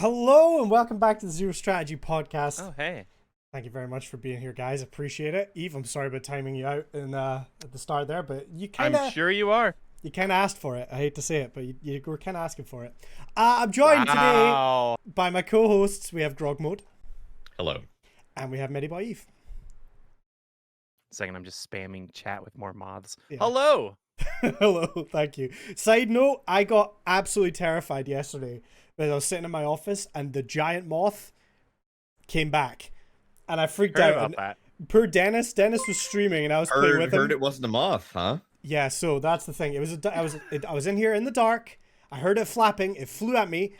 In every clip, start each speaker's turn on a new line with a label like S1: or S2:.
S1: Hello and welcome back to the Zero Strategy Podcast.
S2: Oh, hey.
S1: Thank you very much for being here, guys. Appreciate it. Eve, I'm sorry about timing you out at the start there, but
S2: I'm sure you are.
S1: you kind of asked for it. I hate to say it, but you were kind of asking for it. I'm joined today
S2: Wow.
S1: by my co-hosts. We have Grog Mode
S3: Hello.
S1: and we have Mediboy Eve.
S2: Second, I'm just spamming chat with more mods.
S1: Yeah.
S2: Hello.
S1: Hello, thank you. Side note, I got absolutely terrified yesterday when I was sitting in my office and the giant moth came back, and I freaked
S2: Heard
S1: out.
S2: about
S1: And
S2: that.
S1: poor Dennis was streaming, and I was playing with him.
S3: Heard it wasn't a moth, huh?
S1: Yeah, so that's the thing. I was in here in the dark. I heard it flapping. It flew at me.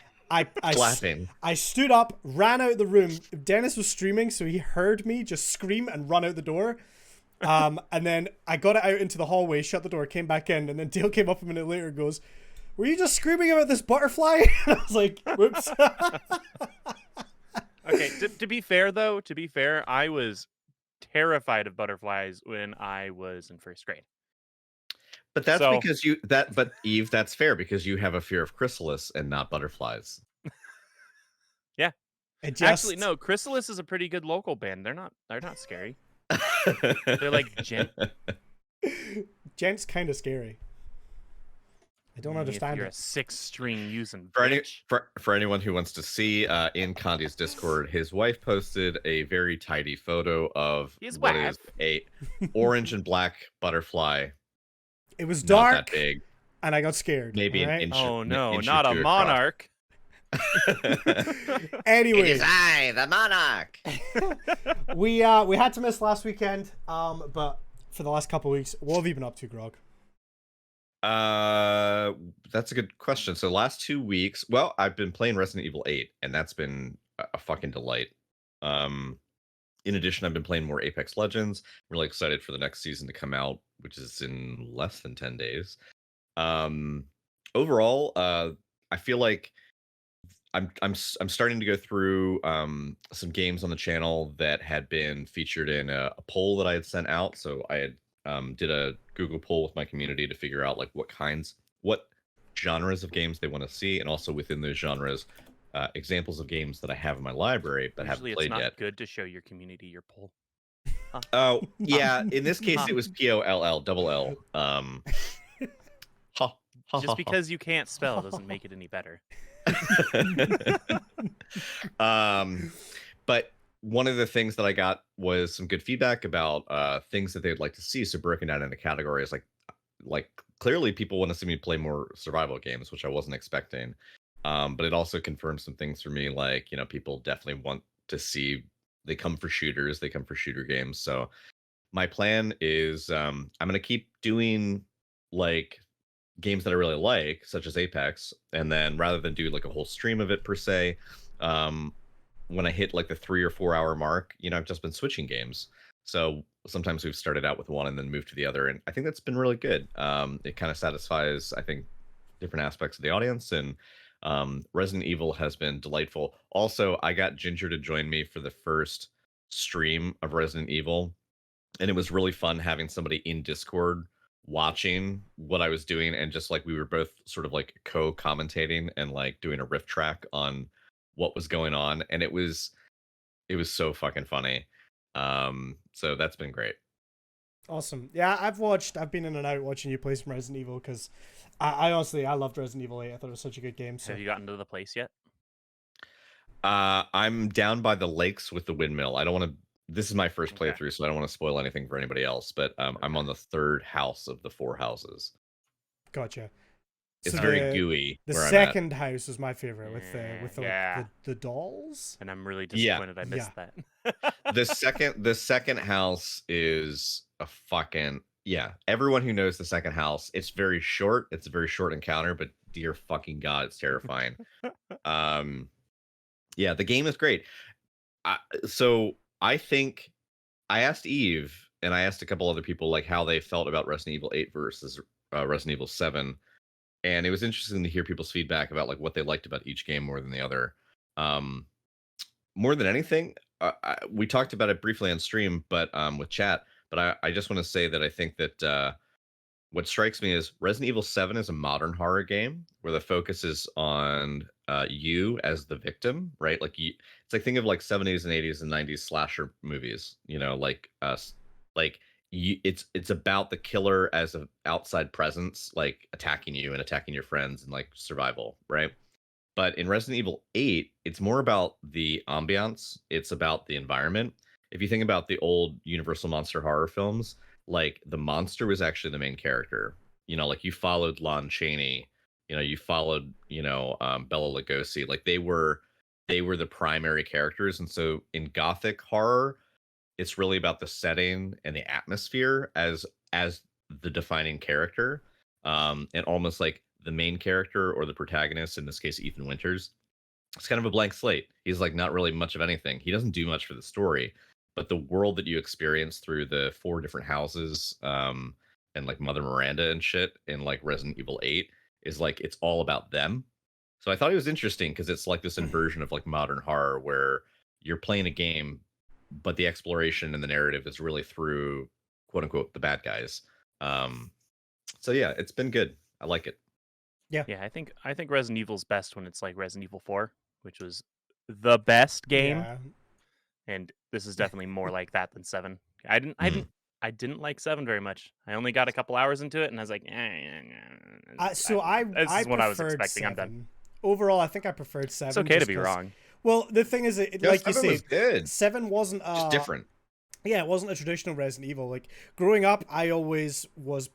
S3: Flapping.
S1: I stood up, ran out of the room. Dennis was streaming, so he heard me just scream and run out the door. And then I got it out into the hallway, shut the door, came back in, and then Dale came up a minute later and goes, "Were you just screaming about this butterfly?" And I was like, "Whoops."
S2: Okay, to be fair, though, I was terrified of butterflies when I was in first grade.
S3: But that's
S2: So-
S3: because but Eve, that's fair because you have a fear of chrysalis and not butterflies.
S1: It just,
S2: Actually, no, Chrysalis is a pretty good local band. They're not scary. They're like
S1: Gent's kind of scary. I don't understand
S2: If you're
S1: it.
S2: a 6-string using
S3: For,
S2: bitch.
S3: for anyone who wants to see, in Condi's Discord, his wife posted a very tidy photo of
S2: His
S3: what
S2: wife?
S3: is a orange and black butterfly.
S1: It was
S3: Not
S1: dark,
S3: that big.
S1: and I got scared.
S3: Maybe an
S1: alright?
S3: inch.
S2: Oh
S3: an
S2: no,
S3: inch or
S2: not a
S3: two across.
S2: monarch.
S1: Anyway,
S3: I, the monarch.
S1: we had to miss last weekend, but for the last couple of weeks, what have you been up to, Grog?
S3: That's a good question. So last 2 weeks, well, I've been playing Resident Evil 8, and that's been a fucking delight. In addition, I've been playing more Apex Legends. I'm really excited for the next season to come out, which is in less than 10 days. Overall, I feel like I'm starting to go through some games on the channel that had been featured in a poll that I had sent out. So I had did a Google poll with my community to figure out like what genres of games they want to see, and also within those genres, examples of games that I have in my library but
S2: Usually
S3: haven't
S2: it's
S3: played
S2: not
S3: yet.
S2: good to show your community your poll.
S3: Oh yeah, in this case it was POLL. Ha, ha, ha,
S2: Just
S3: ha.
S2: because you can't spell doesn't make it any better.
S3: But one of the things that I got was some good feedback about things that they'd like to see. So broken down into categories, like clearly people want to see me play more survival games, which I wasn't expecting. But it also confirmed some things for me, like people definitely want to see they come for shooters, they come for shooter games. So my plan is I'm gonna keep doing like games that I really like, such as Apex, and then rather than do like a whole stream of it per se, when I hit like the 3 or 4 hour mark, I've just been switching games. So sometimes we've started out with one and then moved to the other, and I think that's been really good. It kind of satisfies, I think, different aspects of the audience, and Resident Evil has been delightful. Also, I got Ginger to join me for the first stream of Resident Evil, and it was really fun having somebody in Discord watching what I was doing, and just like we were both sort of like co-commentating and like doing a riff track on what was going on, and it was so fucking funny. So that's been great.
S1: Awesome. Yeah, I've been in and out watching you play some Resident Evil because I honestly loved Resident Evil 8. I thought it was such a good game. So
S2: Have you gotten to the place yet?
S3: I'm down by the lakes with the windmill. I don't want to. This is my first
S2: Okay.
S3: playthrough, so I don't want to spoil anything for anybody else. But I'm on the third house of the 4 houses.
S1: gotcha.
S3: It's
S1: So
S3: very
S1: the-
S3: gooey.
S1: The
S3: where
S1: second house is my favorite with the
S2: Yeah.
S1: the dolls.
S2: And I'm really
S3: Yeah.
S2: disappointed I missed that.
S3: I'm at. The second house is a fucking Everyone who knows the second house, it's very short. It's a very short encounter, but dear fucking god, it's terrifying. Yeah, the game is great. So I think I asked Eve and I asked a couple other people like how they felt about Resident Evil 8 versus Resident Evil 7, and it was interesting to hear people's feedback about like what they liked about each game more than the other. More than anything, we talked about it briefly on stream, but with chat. But I just want to say that I think that what strikes me is Resident Evil 7 is a modern horror game where the focus is on you as the victim, right? Like it's like think of like 70s and 80s and 90s slasher movies, like us, like it's about the killer as an outside presence, like attacking you and attacking your friends and like survival, right? But in Resident Evil 8, it's more about the ambiance, it's about the environment. If you think about the old Universal Monster horror films, like the monster was actually the main character. Like you followed Lon Chaney, you followed, Bella Lugosi. Like they were the primary characters. And so in Gothic horror, it's really about the setting and the atmosphere as the defining character, and almost like the main character or the protagonist, in this case Ethan Winters, it's kind of a blank slate. He's like not really much of anything. He doesn't do much for the story, but the world that you experience through the four different houses, and like Mother Miranda and shit in like Resident Evil 8 is like it's all about them. So I thought it was interesting because it's like this inversion of like modern horror where you're playing a game, but the exploration and the narrative is really through quote unquote the bad guys. Um, so yeah, it's been good. I like it.
S1: Yeah.
S2: Yeah, I think Resident Evil's best when it's like Resident Evil 4, which was the best game,
S1: Yeah.
S2: and this is definitely more like that than 7. I didn't like 7 very much. I only got a couple hours into it, and I was like,
S1: So I
S2: this is what I was
S1: preferred
S2: expecting. I'm done.
S1: 7. Overall, I think I preferred 7.
S2: It's okay to
S1: just
S2: be
S1: 'cause-
S2: wrong.
S1: Well, the thing is,
S3: Yeah,
S1: like you
S3: 7 was
S1: say,
S3: good.
S1: 7 wasn't
S3: Just different.
S1: Yeah, it wasn't a traditional Resident Evil. Like growing up, I always was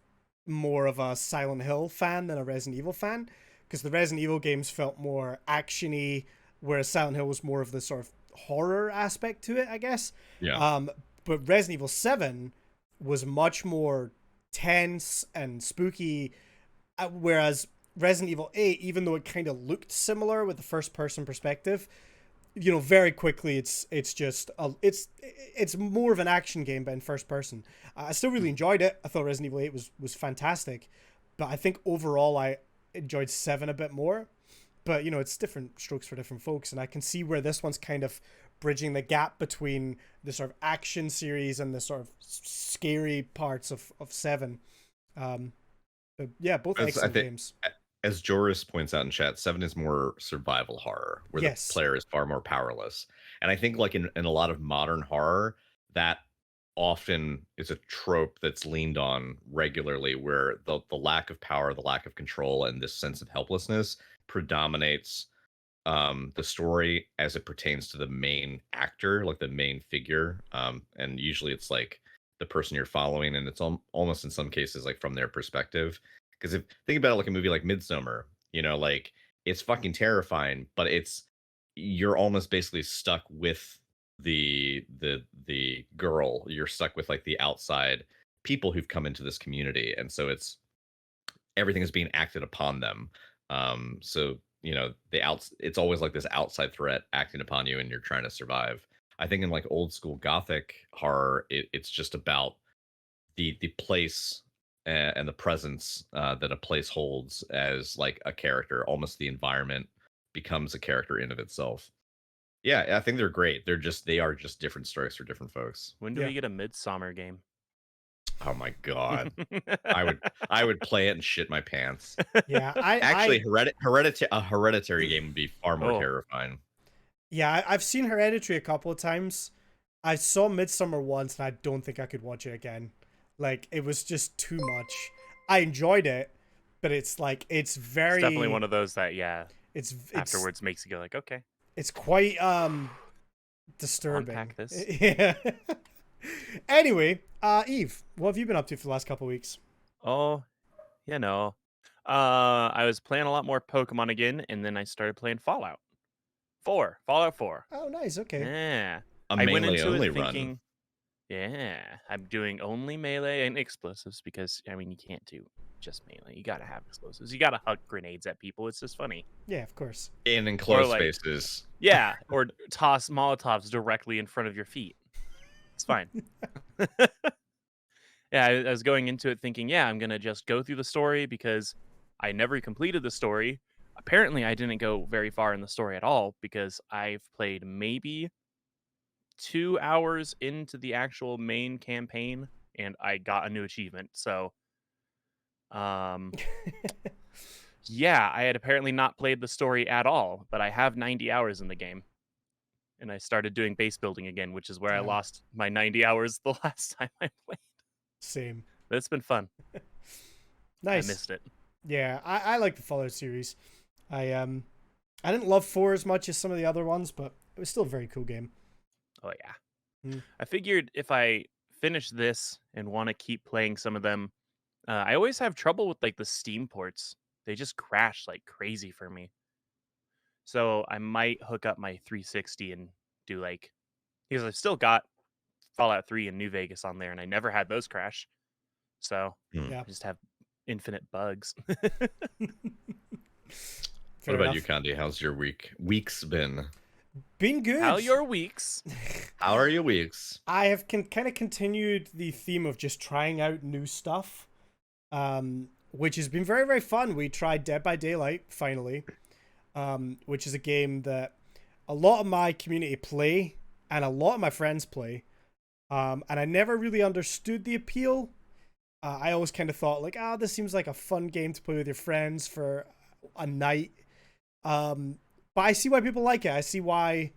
S1: more of a Silent Hill fan than a Resident Evil fan because the Resident Evil games felt more actiony, whereas Silent Hill was more of the sort of horror aspect to it, I guess.
S3: Yeah.
S1: But Resident Evil 7 was much more tense and spooky, whereas Resident Evil 8, even though it kind of looked similar with the first person perspective, very quickly it's more of an action game but in first person. I still really enjoyed it. I thought Resident Evil 8 was fantastic, but I think overall I enjoyed 7 a bit more. But it's different strokes for different folks, and I can see where this one's kind of bridging the gap between the sort of action series and the sort of scary parts of 7. But yeah, both
S3: As
S1: excellent games.
S3: As Joris points out in chat, 7 is more survival horror, where
S1: Yes.
S3: the player is far more powerless. And I think like in a lot of modern horror, that often is a trope that's leaned on regularly, where the lack of power, the lack of control, and this sense of helplessness predominates the story as it pertains to the main actor, like the main figure. And usually it's like the person you're following, and it's almost in some cases like from their perspective. Because if think about it like a movie like Midsummer, like it's fucking terrifying, but you're almost basically stuck with the girl. You're stuck with like the outside people who've come into this community, and so everything is being acted upon them. So it's always like this outside threat acting upon you, and you're trying to survive. I think in like old school Gothic horror, it's just about the place and the presence that a place holds as like a character. Almost the environment becomes a character in of itself. Yeah, I think they're great. They are just different strokes for different folks.
S2: When do
S1: Yeah.
S2: we get a Midsummer game?
S3: Oh my god, I would play it and shit my pants.
S1: Yeah,
S3: Actually, a hereditary game would be far more
S2: Oh.
S3: terrifying.
S1: Yeah, I've seen Hereditary a couple of times. I saw Midsummer once, and I don't think I could watch it again. Like, it was just too much. I enjoyed it, but it's like it's very.
S2: It's definitely one of those that
S1: It's
S2: afterwards makes you go like, okay,
S1: It's quite disturbing.
S2: unpack this.
S1: Yeah. Anyway, Eve, what have you been up to for the last couple of weeks?
S2: Oh, I was playing a lot more Pokemon again, and then I started playing Fallout 4.
S1: Oh, nice. Okay.
S2: Yeah.
S3: A
S2: I went
S3: melee
S2: into
S3: only
S2: it
S3: run.
S2: thinking, yeah, I'm doing only melee and explosives because, I mean, you can't do just melee. You gotta have explosives. You gotta huck grenades at people. It's just funny.
S1: Yeah, of course.
S3: In enclosed
S2: like-
S3: spaces.
S2: Yeah, or toss Molotovs directly in front of your feet. It's fine. Yeah, I was going into it thinking, yeah, I'm gonna just go through the story because I never completed the story. Apparently, I didn't go very far in the story at all because I've played maybe 2 hours into the actual main campaign and I got a new achievement. So Um, yeah, I had apparently not played the story at all, but I have 90 hours in the game. And I started doing base building again, which is where I
S1: Damn.
S2: lost my 90 hours the last time I played.
S1: Same.
S2: But it's been fun. I
S1: Nice.
S2: missed it.
S1: Yeah, I like the Fallout series. I didn't love 4 as much as some of the other ones, but it was still a very cool game.
S2: Oh, yeah.
S1: Mm.
S2: I figured if I finish this and want to keep playing some of them, I always have trouble with like the Steam ports. They just crash like crazy for me. So I might hook up my 360 and do like, because I've still got Fallout 3 and New Vegas on there, and I never had those crash. So
S3: Hmm.
S1: Yeah.
S2: I just have infinite bugs.
S1: Fair
S3: What about
S1: enough.
S3: you, Candy? How's your weeks been?
S1: Been good.
S2: How your weeks?
S3: How are your weeks?
S1: I have kind of continued the theme of just trying out new stuff, which has been very, very fun. We tried Dead by Daylight, finally, which is a game that a lot of my community play and a lot of my friends play. And I never really understood the appeal. I always kind of thought, like, this seems like a fun game to play with your friends for a night. But I see why people like it. I see why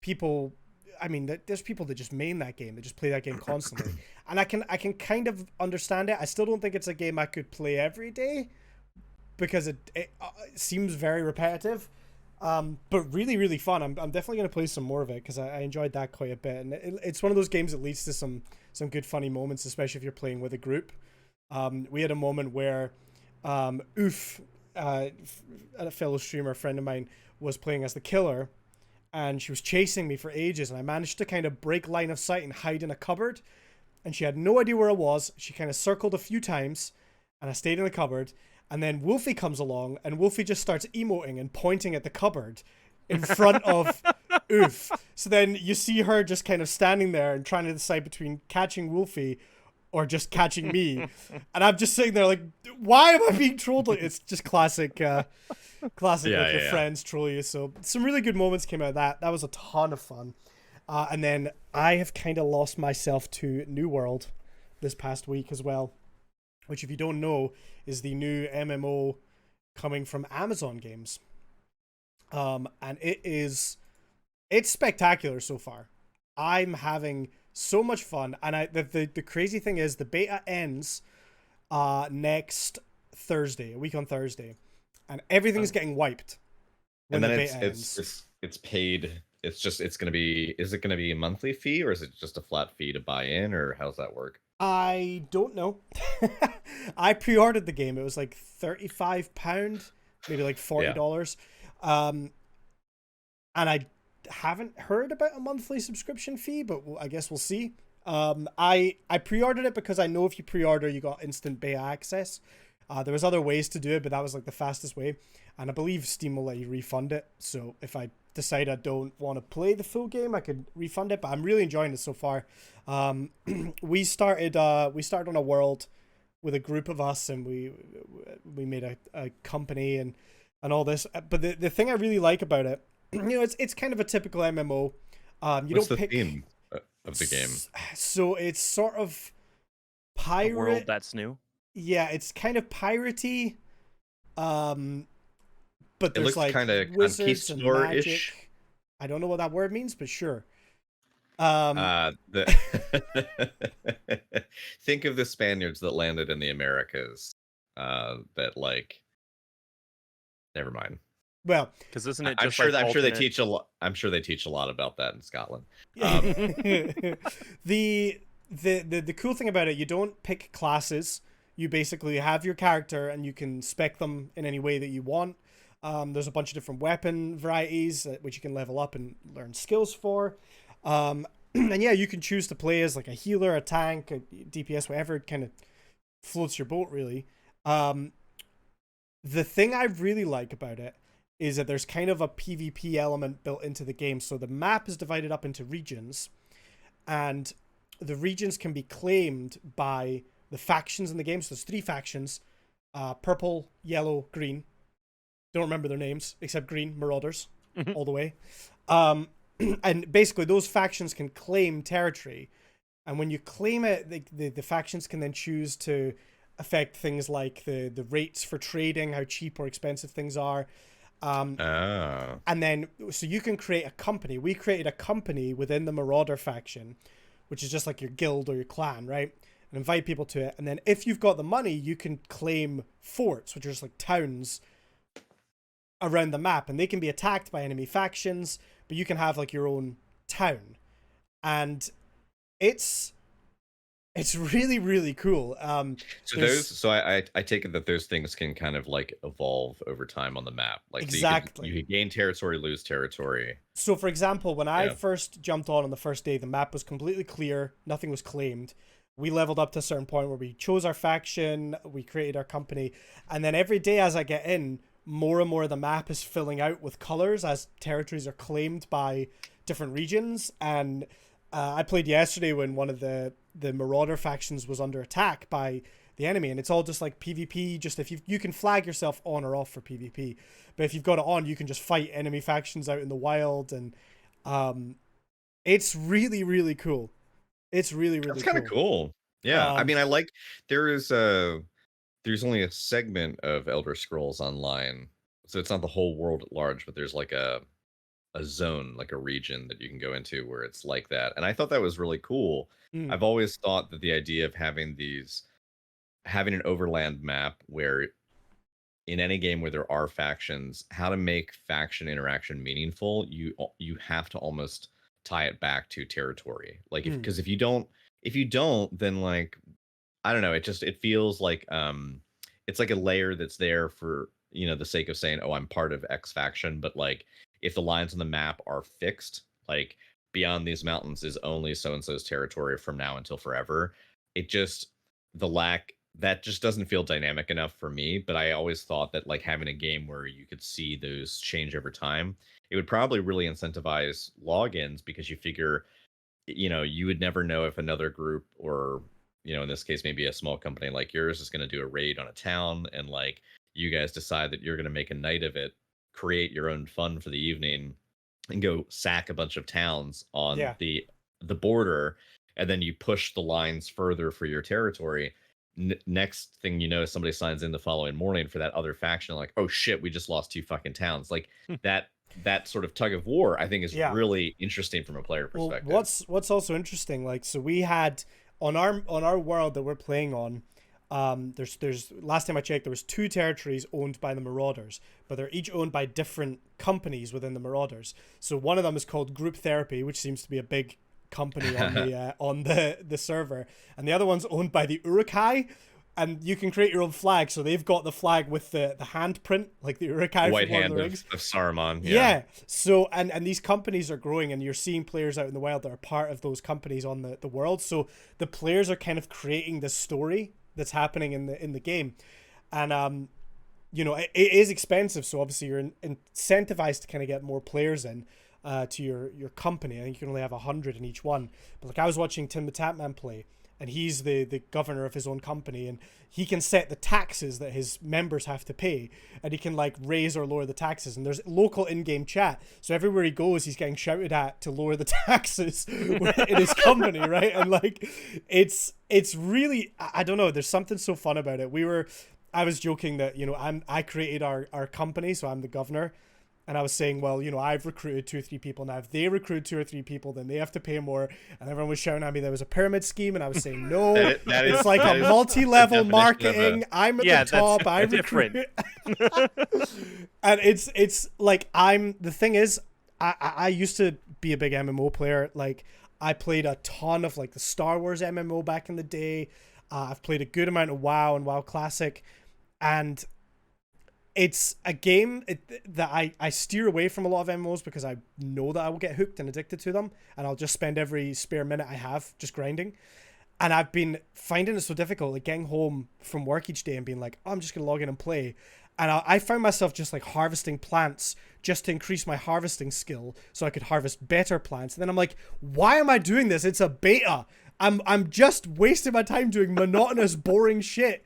S1: people, I mean, there's people that just main that game, that just play that game constantly. And I can kind of understand it. I still don't think it's a game I could play every day because it seems very repetitive. But really, really fun. I'm definitely going to play some more of it because I enjoyed that quite a bit. And it's one of those games that leads to some good funny moments, especially if you're playing with a group. We had a moment where Oof, a fellow streamer, a friend of mine, was playing as the killer, and she was chasing me for ages, and I managed to kind of break line of sight and hide in a cupboard, and she had no idea where I was. She kind of circled a few times, and I stayed in the cupboard, and then Wolfie comes along, and Wolfie just starts emoting and pointing at the cupboard in front of Oof. So then you see her just kind of standing there and trying to decide between catching Wolfie or just catching me. And I'm just sitting there like, why am I being trolled? It's just classic like your friends troll you. So some really good moments came out of that. That was a ton of fun. And then I have kind of lost myself to New World this past week as well, which, if you don't know, is the new MMO coming from Amazon Games. And it's spectacular so far. I'm having so much fun, and the crazy thing is the beta ends next Thursday, a week on Thursday, and everything's getting wiped when
S3: And then
S1: the beta ends.
S3: it's paid. It's gonna be. Is it gonna be a monthly fee, or is it just a flat fee to buy in, or how's that work?
S1: I don't know. I pre-ordered the game. It was like £35, maybe like $40. And I haven't heard about a monthly subscription fee, but I guess we'll see. I pre-ordered it because I know if you pre-order, you got instant beta access. There was other ways to do it, but that was like the fastest way. And I believe Steam will let you refund it. So if I decide I don't want to play the full game, I could refund it. But I'm really enjoying it so far. We started on a world with a group of us, and we made a company and all this. But the thing I really like about it, it's kind of a typical MMO.
S3: What's the theme of the game?
S1: So it's sort of pirate.
S2: A world that's new.
S1: Yeah, it's kind of piratey. But there's
S3: It looks
S1: like
S3: kind of
S1: wizards and
S3: conquistador-ish.
S1: magic. I don't know what that word means, but sure.
S3: Think of the Spaniards that landed in the Americas. That like, never mind.
S1: Well,
S2: Because isn't it
S3: I'm
S2: just
S3: sure.
S2: like
S3: I'm sure they
S2: alternate-
S3: teach a lot. I'm sure they teach a lot about that in Scotland.
S1: the cool thing about it, you don't pick classes. You basically have your character, and you can spec them in any way that you want. There's a bunch of different weapon varieties which you can level up and learn skills for. And yeah, you can choose to play as like a healer, a tank, a DPS, whatever kind of floats your boat, really. The thing I really like about it is that there's kind of a PvP element built into the game. So the map is divided up into regions, and the regions can be claimed by the factions in the game. So there's 3 factions, purple, yellow, green. Don't remember their names, except green, Marauders, all the way. And basically those factions can claim territory. And when you claim it, the factions can then choose to affect things like the rates for trading, how cheap or expensive things are.
S3: Oh.
S1: And then, so you can create a company. We created a company within the Marauder faction, which is just like your guild or your clan, right? And invite people to it. And then if you've got the money, you can claim forts, which are just like towns around the map. And they can be attacked by enemy factions, but you can have like your own town. And it's really, really cool.
S3: So I take it that those things can kind of like evolve over time on the map. Like
S1: exactly.
S3: you could gain territory, lose territory.
S1: So for example, when I first jumped on the first day, the map was completely clear, nothing was claimed. We leveled up to a certain point where we chose our faction, we created our company, and then every day as I get in, more and more of the map is filling out with colors as territories are claimed by different regions. And I played yesterday when one of the Marauder factions was under attack by the enemy, and it's all just like PvP. Just if you can flag yourself on or off for PvP, but if you've got it on, you can just fight enemy factions out in the wild, and it's really, really cool. It's really, really
S3: That's kind of cool. Yeah, I mean, I like there's only a segment of Elder Scrolls Online, so it's not the whole world at large, but there's like a zone, like a region that you can go into where it's like that. And I thought that was really cool. I've always thought that the idea of having an overland map where in any game where there are factions, how to make faction interaction meaningful, you have to almost tie it back to territory. Like because if you don't, then like, I don't know, it feels like it's like a layer that's there for, the sake of saying, oh, I'm part of X faction, but like if the lines on the map are fixed, like beyond these mountains is only so and so's territory from now until forever, that just doesn't feel dynamic enough for me. But I always thought that like having a game where you could see those change over time, it would probably really incentivize logins, because you figure, you would never know if another group, or in this case maybe a small company like yours, is going to do a raid on a town, and like you guys decide that you're going to make a night of it, create your own fun for the evening, and go sack a bunch of towns on the border, and then you push the lines further for your territory. Next thing you know, somebody signs in the following morning for that other faction, like, oh shit, we just lost 2 fucking towns. Like that sort of tug of war, I think, is really interesting from a player perspective.
S1: Well, what's also interesting, like, so we had on our world that we're playing on, there's last time I checked, there was 2 territories owned by the Marauders, but they're each owned by different companies within the Marauders. So one of them is called Group Therapy, which seems to be a big company on the server, and the other one's owned by the Uruk-hai, and you can create your own flag. So they've got the flag with the handprint, like the Uruk-hai,
S3: white
S1: from
S3: hand
S1: Lord of the Rings.
S3: Of Saruman.
S1: Yeah. So and these companies are growing, and you're seeing players out in the wild that are part of those companies on the world. So the players are kind of creating the story that's happening in the game, and it is expensive. So obviously you're incentivized to kind of get more players in to your company. I think you can only have 100 in each one. But like I was watching Tim the Tatman play, and he's the governor of his own company, and he can set the taxes that his members have to pay, and he can like raise or lower the taxes, and there's local in-game chat, so everywhere he goes he's getting shouted at to lower the taxes in his company, right? And like it's really, I don't know, there's something so fun about it. I was joking that I created our company, so I'm the governor. And I was saying, well, I've recruited 2 or 3 people. Now, if they recruit 2 or 3 people, then they have to pay more. And everyone was shouting at me there was a pyramid scheme. And I was saying, no, it's like a multi-level marketing. I'm at the top. I recruit. And it's like the thing is, I used to be a big MMO player. Like, I played a ton of like the Star Wars MMO back in the day. I've played a good amount of WoW and WoW Classic. And it's a game that I steer away from a lot of MMOs, because I know that I will get hooked and addicted to them, and I'll just spend every spare minute I have just grinding. And I've been finding it so difficult, like getting home from work each day and being like, oh, I'm just going to log in and play. And I found myself just like harvesting plants just to increase my harvesting skill so I could harvest better plants. And then I'm like, why am I doing this? It's a beta. I'm just wasting my time doing monotonous, boring shit,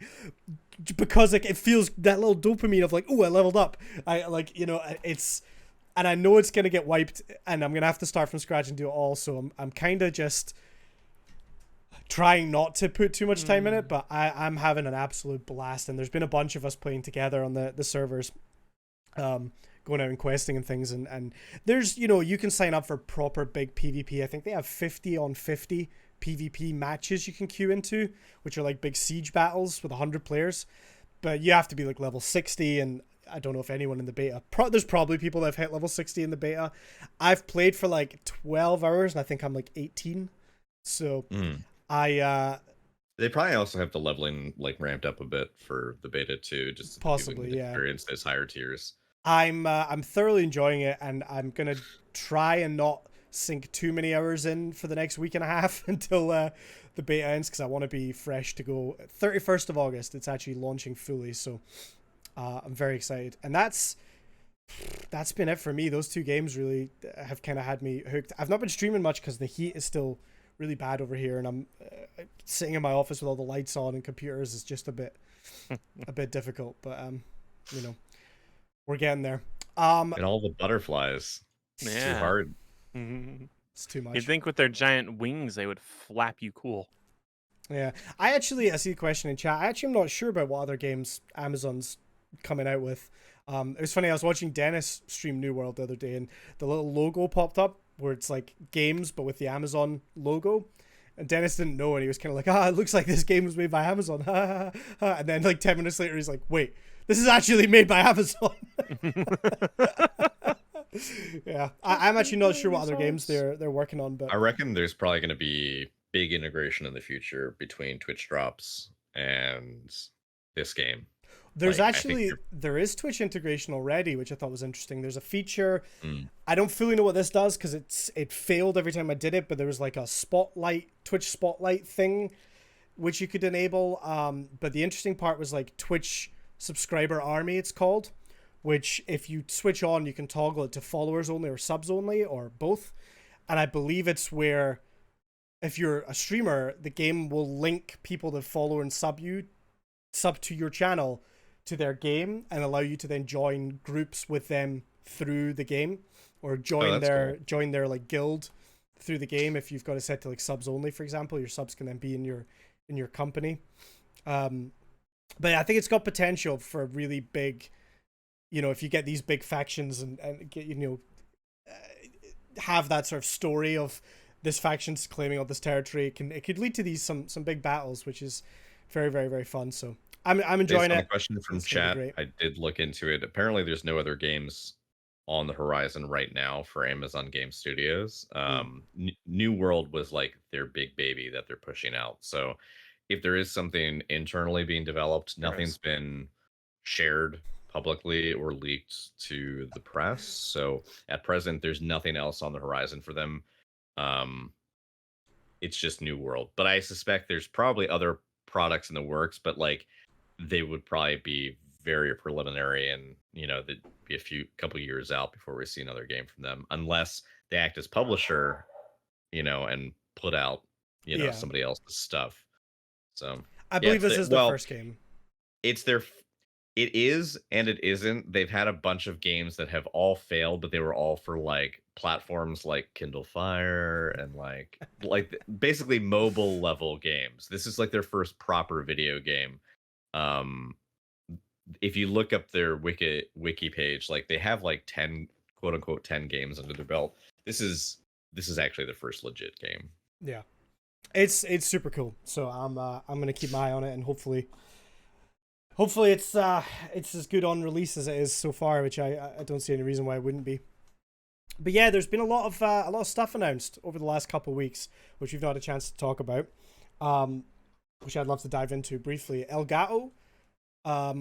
S1: because like it feels that little dopamine of like, oh, I leveled up. I like, it's, and I know it's gonna get wiped, and I'm gonna have to start from scratch and do it all. So I'm kind of just trying not to put too much time in it, but I'm having an absolute blast, and there's been a bunch of us playing together on the servers, going out and questing and things, and there's, you can sign up for proper big PvP. I think they have 50 on 50 PvP matches you can queue into, which are like big siege battles with 100 players, but you have to be like level 60, and I don't know if anyone in the beta, there's probably people that have hit level 60 in the beta. I've played for like 12 hours, and I think I'm like 18, so
S2: They
S3: probably also have the leveling like ramped up a bit for the beta too, just
S1: possibly, yeah,
S3: experience those higher tiers.
S1: I'm thoroughly enjoying it, and I'm gonna try and not sink too many hours in for the next week and a half until the beta ends, because I want to be fresh to go. 31st of August, it's actually launching fully, so I'm very excited, and that's been it for me. Those two games really have kind of had me hooked. I've not been streaming much because the heat is still really bad over here, and I'm sitting in my office with all the lights on and computers is just a bit difficult, but we're getting there.
S3: And all the butterflies. It's too hard.
S1: It's too much.
S2: You'd think with their giant wings they would flap you cool.
S1: Yeah. I see the question in chat. I actually am not sure about what other games Amazon's coming out with. It was funny, I was watching Dennis stream New World the other day, and the little logo popped up where it's like games but with the Amazon logo. And Dennis didn't know, and he was kind of like, it looks like this game was made by Amazon. And then like 10 minutes later, he's like, wait, this is actually made by Amazon. Yeah, I'm actually not sure what other games they're working on, but
S3: I reckon there's probably going to be big integration in the future between Twitch drops and this game.
S1: There's there is Twitch integration already, which I thought was interesting. There's a feature. I don't fully know what this does because it failed every time I did it, but there was like a Twitch spotlight thing which you could enable. But the interesting part was like Twitch subscriber army, it's called, which if you switch on, you can toggle it to followers only or subs only or both. And I believe it's where if you're a streamer, the game will link people that follow and sub to your channel to their game and allow you to then join groups with them through the game, or join their like guild through the game. If you've got it set to like subs only, for example, your subs can then be in your company. But I think it's got potential for a really big, if you get these big factions and get, have that sort of story of this faction's claiming all this territory, it could lead to these some big battles, which is very, very, very fun. So I'm enjoying it.
S3: A question from chat. I did look into it. Apparently, there's no other games on the horizon right now for Amazon Game Studios. New World was like their big baby that they're pushing out. So if there is something internally being developed, nothing's been shared publicly or leaked to the press. So at present, there's nothing else on the horizon for them. It's just New World. But I suspect there's probably other products in the works, but like they would probably be very preliminary, and that'd be couple years out before we see another game from them, unless they act as publisher, and put out somebody else's stuff. So
S1: I believe this is the first game.
S3: It is and it isn't. They've had a bunch of games that have all failed, but they were all for like platforms like Kindle Fire and like basically mobile level games. This is like their first proper video game. If you look up their wiki page, like they have like 10 quote unquote 10 games under their belt. This is actually the first legit game.
S1: Yeah. It's super cool. So I'm gonna keep my eye on it, and hopefully it's as good on release as it is so far, which I don't see any reason why it wouldn't be. But yeah, there's been a lot of stuff announced over the last couple of weeks, which we've not had a chance to talk about, which I'd love to dive into briefly. Elgato,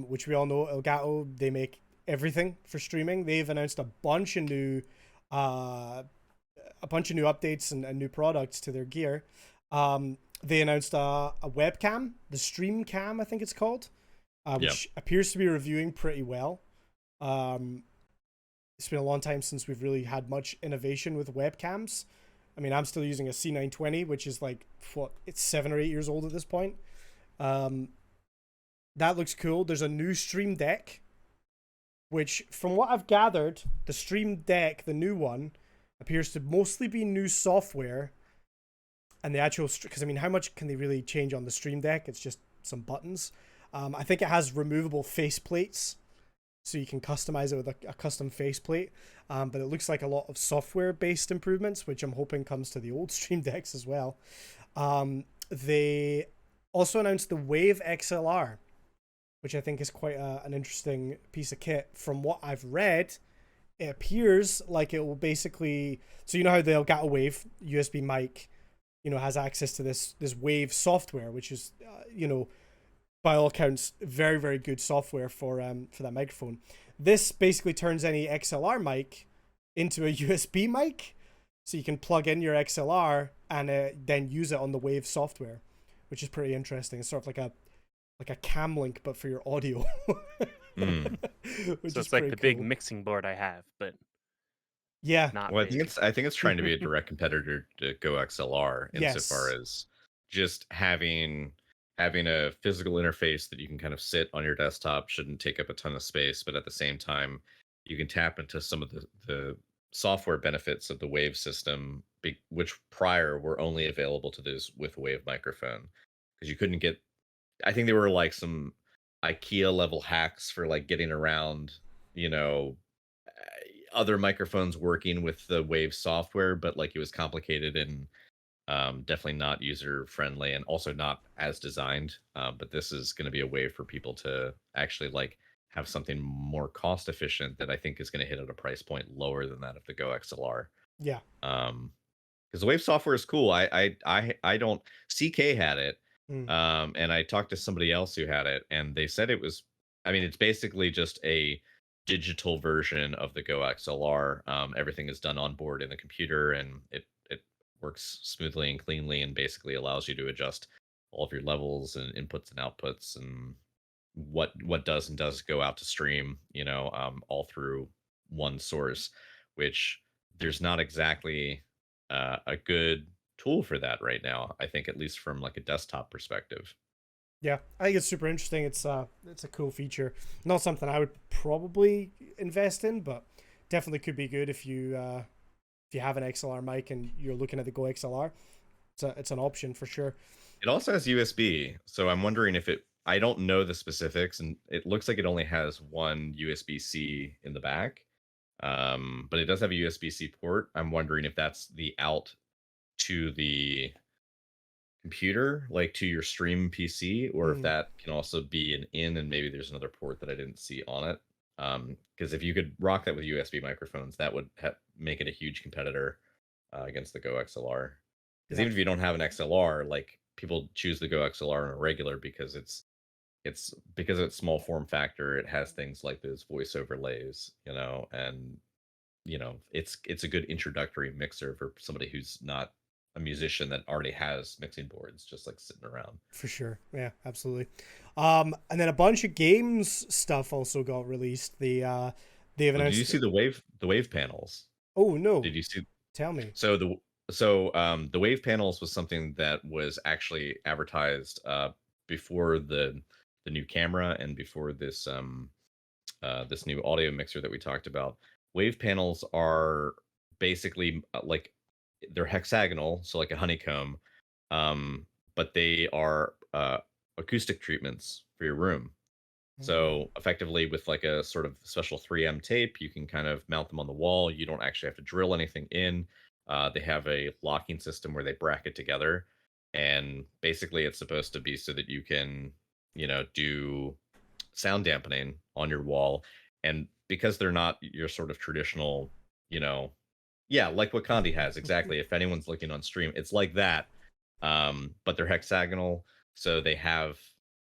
S1: which we all know, Elgato, they make everything for streaming. They've announced a bunch of new updates and new products to their gear. They announced a webcam, the Stream Cam, I think it's called, which appears to be reviewing pretty well. It's been a long time since we've really had much innovation with webcams. I mean, I'm still using a C920, which is like, it's 7 or 8 years old at this point. That looks cool. There's a new Stream Deck, which, from what I've gathered, the Stream Deck, the new one, appears to mostly be new software And the actual, because I mean, how much can they really change on the Stream Deck? It's just some buttons. I think it has removable face plates, so you can customize it with a custom faceplate. But it looks like a lot of software-based improvements, which I'm hoping comes to the old Stream Decks as well. They also announced the Wave XLR, which I think is quite an interesting piece of kit. From what I've read, it appears like it will basically. So you know how the Elgato Wave USB mic, has access to this Wave software, which is by all accounts, very, very good software for that microphone. This basically turns any XLR mic into a USB mic, so you can plug in your XLR and then use it on the Wave software, which is pretty interesting. It's sort of like a cam link, but for your audio.
S3: Mm.
S1: Which
S2: So
S1: is
S2: it's like
S1: pretty
S2: the big
S1: cool.
S2: mixing board I have, but
S1: Yeah,
S2: not
S3: Well,
S2: big.
S3: I think it's trying to be a direct competitor to Go XLR insofar
S1: yes,
S3: as just having a physical interface that you can kind of sit on your desktop shouldn't take up a ton of space, but at the same time, you can tap into some of the software benefits of the Wave system, which prior were only available to those with Wave microphone because you couldn't get. I think there were like some IKEA level hacks for like getting around, you know, other microphones working with the Wave software, but like it was complicated and definitely not user friendly and also not as designed. But this is going to be a way for people to actually like have something more cost efficient that I think is going to hit at a price point lower than that of the Go XLR.
S1: yeah.
S3: Because the Wave software is cool. I don't. CK had it,
S1: Mm.
S3: and I talked to somebody else who had it, and they said it was. I mean, it's basically just a digital version of the Go XLR. Everything is done on board in the computer, and it works smoothly and cleanly, and basically allows you to adjust all of your levels and inputs and outputs, and what does and does go out to stream. All through one source, which there's not exactly a good tool for that right now. I think at least from like a desktop perspective.
S1: Yeah, I think it's super interesting. It's a cool feature. Not something I would probably invest in, but definitely could be good if you have an XLR mic and you're looking at the Go XLR. It's an option for sure.
S3: It also has USB, so I'm wondering if it. I don't know the specifics, and it looks like it only has one USB-C in the back, but it does have a USB-C port. I'm wondering if that's the out to the computer, like to your stream PC, or if
S1: Mm,
S3: that can also be an in, and maybe there's another port that I didn't see on it. Because if you could rock that with USB microphones, that would make it a huge competitor against the Go XLR. Because
S1: yeah,
S3: even if you don't have an XLR, like people choose the Go XLR on a regular because it's because of its small form factor. It has things like those voice overlays, and it's a good introductory mixer for somebody who's not a musician that already has mixing boards just like sitting around.
S1: for sure. Yeah, absolutely. And then a bunch of games stuff also got released. They've
S3: Well, did you
S1: announced.
S3: see the wave panels?
S1: Oh no,
S3: Did you see
S1: tell me.
S3: so the wave panels was something that was actually advertised before the new camera and before this new audio mixer that we talked about. Wave panels are basically like they're hexagonal, so like a honeycomb, but they are acoustic treatments for your room.
S1: Mm,
S3: So effectively, with like a sort of special 3M tape, you can kind of mount them on the wall. You don't actually have to drill anything in. They have a locking system where they bracket together, and basically, it's supposed to be so that you can, do sound dampening on your wall. And because they're not your sort of traditional, you know, yeah, like what Condi has exactly. If anyone's looking on stream, it's like that. But they're hexagonal, so they have,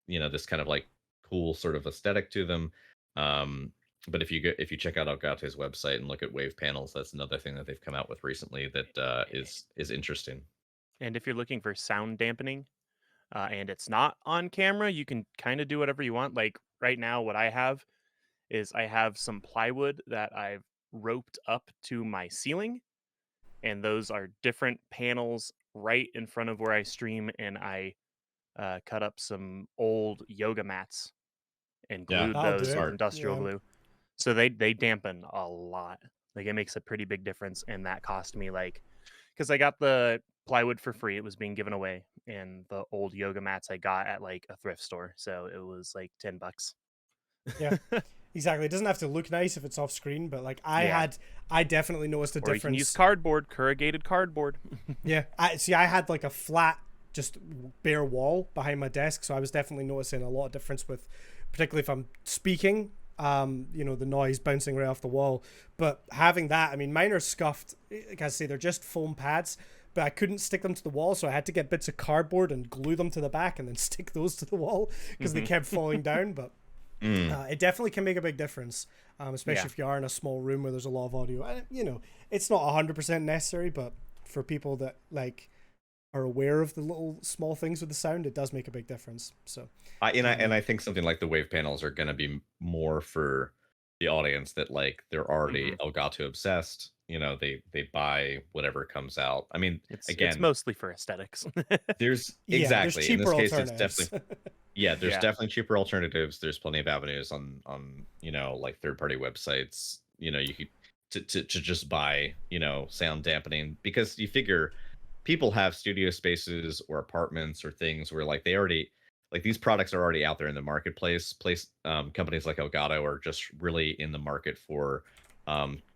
S3: this kind of like cool sort of aesthetic to them. Um, but if you check out Elgato's website and look at wave panels, that's another thing that they've come out with recently that is interesting.
S2: And if you're looking for sound dampening, and it's not on camera, you can kind of do whatever you want. Like right now, what I have is I have some plywood that I've roped up to my ceiling, and those are different panels right in front of where I stream. And I cut up some old yoga mats and
S3: Yeah,
S2: glued
S1: that'll do
S2: those with
S1: it.
S3: smart.
S2: industrial
S1: Yeah.
S2: glue. So they dampen a lot. Like it makes a pretty big difference, and that cost me like because I got the plywood for free. It was being given away, and the old yoga mats I got at like a thrift store, so it was like $10.
S1: Yeah, exactly. It doesn't have to look nice if it's off screen, but like
S2: Yeah.
S1: I definitely noticed a
S2: Or you can use
S1: difference.
S2: cardboard, corrugated cardboard.
S1: Yeah, I had like a flat, just bare wall behind my desk, so I was definitely noticing a lot of difference with, particularly if I'm speaking, you know, the noise bouncing right off the wall. But having that, I mean, mine are scuffed. Like I say, they're just foam pads, but I couldn't stick them to the wall, so I had to get bits of cardboard and glue them to the back, and then stick those to the wall because they kept falling down. But it definitely can make a big difference, especially if you are in a small room where there's a lot of audio. And, you know, it's not 100% necessary, but for people that like are aware of the little small things with the sound, it does make a big difference. So
S3: I think something like the wave panels are going to be more for the audience that like they're already Elgato obsessed. You know, they buy whatever comes out. I mean,
S2: It's
S3: again,
S2: mostly for aesthetics.
S3: there's
S1: yeah, there's
S3: exactly in this
S1: cheaper
S3: case, it's
S1: alternatives.
S3: definitely yeah, there's
S2: Yeah.
S3: definitely cheaper alternatives. There's plenty of avenues on you know like third party websites. You know, you could to just buy sound dampening because you figure people have studio spaces or apartments or things where like they already like these products are already out there in the marketplace. Companies like Elgato are just really in the market for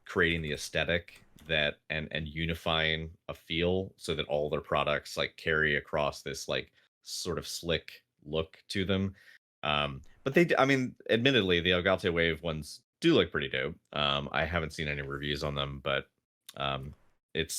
S3: creating the aesthetic that and unifying a feel so that all their products like carry across this like sort of slick look to them. But I mean, admittedly, the Elgato Wave ones do look pretty dope. I haven't seen any reviews on them, but um,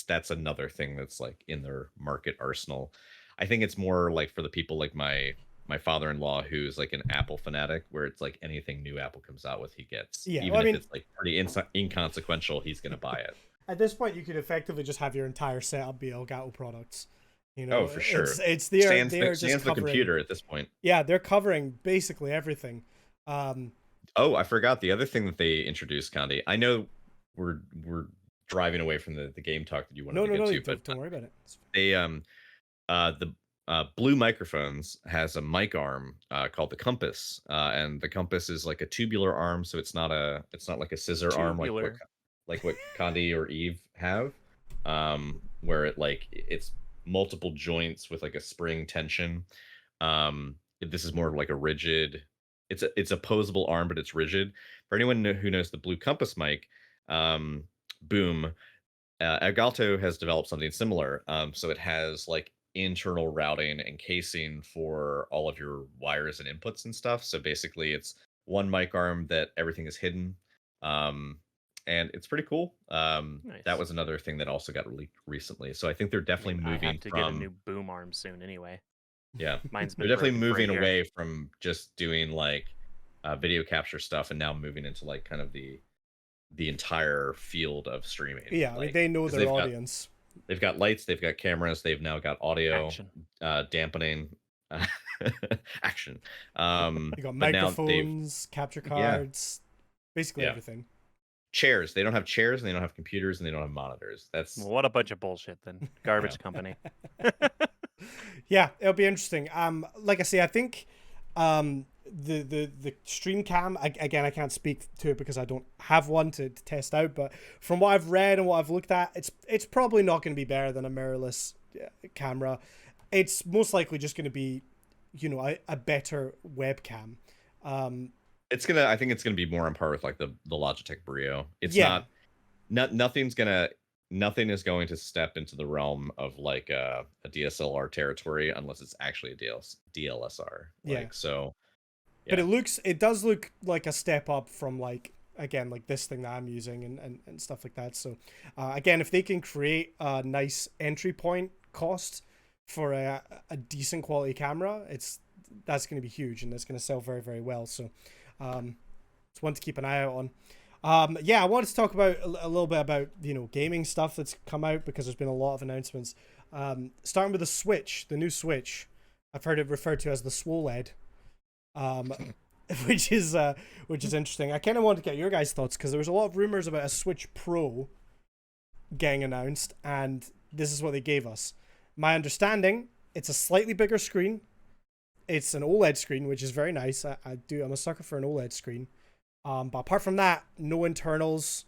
S3: that's another thing that's like in their market arsenal. I think it's more like for the people like my father-in-law who's like an Apple fanatic, where it's like anything new Apple comes out with, he gets,
S1: Yeah, well,
S3: even
S1: I
S3: if
S1: mean,
S3: it's like pretty inconsequential, he's gonna buy it.
S1: at this point, you could effectively just have your entire setup be Elgato products. You
S3: Oh,
S1: know,
S3: for sure.
S1: it's they're just
S3: Stands the
S1: covering.
S3: computer at this point.
S1: Yeah, they're covering basically everything. Um,
S3: Oh, I forgot the other thing that they introduced, Condi. I know we're driving away from the game talk that you wanted
S1: no,
S3: to
S1: no,
S3: get
S1: no,
S3: to, but
S1: don't worry about it.
S3: they the Blue Microphones has a mic arm called the Compass, and the Compass is like a tubular arm, so it's not like a scissor arm
S2: Tubular.
S3: like what Condi or Eve have, where it's multiple joints with like a spring tension. This is more like a rigid. It's a posable arm, but it's rigid. For anyone who knows the Blue Compass mic, boom, Elgato has developed something similar. So it has like internal routing and casing for all of your wires and inputs and stuff. So basically, it's one mic arm that everything is hidden, and it's pretty cool. That
S2: Nice.
S3: was another thing that also got leaked recently. So I think they're
S2: I
S3: definitely
S2: mean, I
S3: moving
S2: have to get a
S3: from
S2: new boom arm soon anyway.
S3: yeah,
S2: Mine's
S3: they're
S2: been
S3: definitely
S2: broken for a
S3: moving
S2: year.
S3: away from just doing like video capture stuff and now moving into like kind of the entire field of streaming.
S1: Yeah, I mean,
S3: Like,
S1: they know
S3: 'cause
S1: their audience.
S3: they've got lights, they've got cameras, they've now got audio,
S2: Action.
S3: dampening, uh, action.
S1: You got
S3: But now they've
S1: microphones, capture
S3: yeah,
S1: cards, basically
S3: yeah.
S1: everything.
S3: Chairs. They don't have chairs and they don't have computers and they don't have monitors.
S2: Well, what a bunch of bullshit then. Garbage company.
S1: Yeah, it'll be interesting. Like I say, I think the stream cam, again, I can't speak to it because I don't have one to test out, but from what I've read and what I've looked at, it's probably not going to be better than a mirrorless camera. It's most likely just going to be, you know, a better webcam.
S3: I think it's gonna be more on par with like the Logitech Brio. It's
S1: Yeah.
S3: nothing is going to step into the realm of like a DSLR territory unless it's actually a DLSR.
S1: Yeah.
S3: Like so
S1: But
S3: yeah.
S1: it does look like a step up from like, again, like this thing that I'm using and stuff like that. So again, if they can create a nice entry point cost for a decent quality camera, that's going to be huge and it's going to sell very, very well. So it's one to keep an eye out on. Yeah, I wanted to talk about a little bit about, you know, gaming stuff that's come out because there's been a lot of announcements. Starting with the Switch, the new Switch. I've heard it referred to as the Swoled. Which is interesting. I kind of want to get your guys' thoughts because there was a lot of rumors about a Switch Pro getting announced, and this is what they gave us. My understanding, it's a slightly bigger screen. It's an OLED screen, which is very nice. I'm a sucker for an OLED screen. But apart from that, no internals,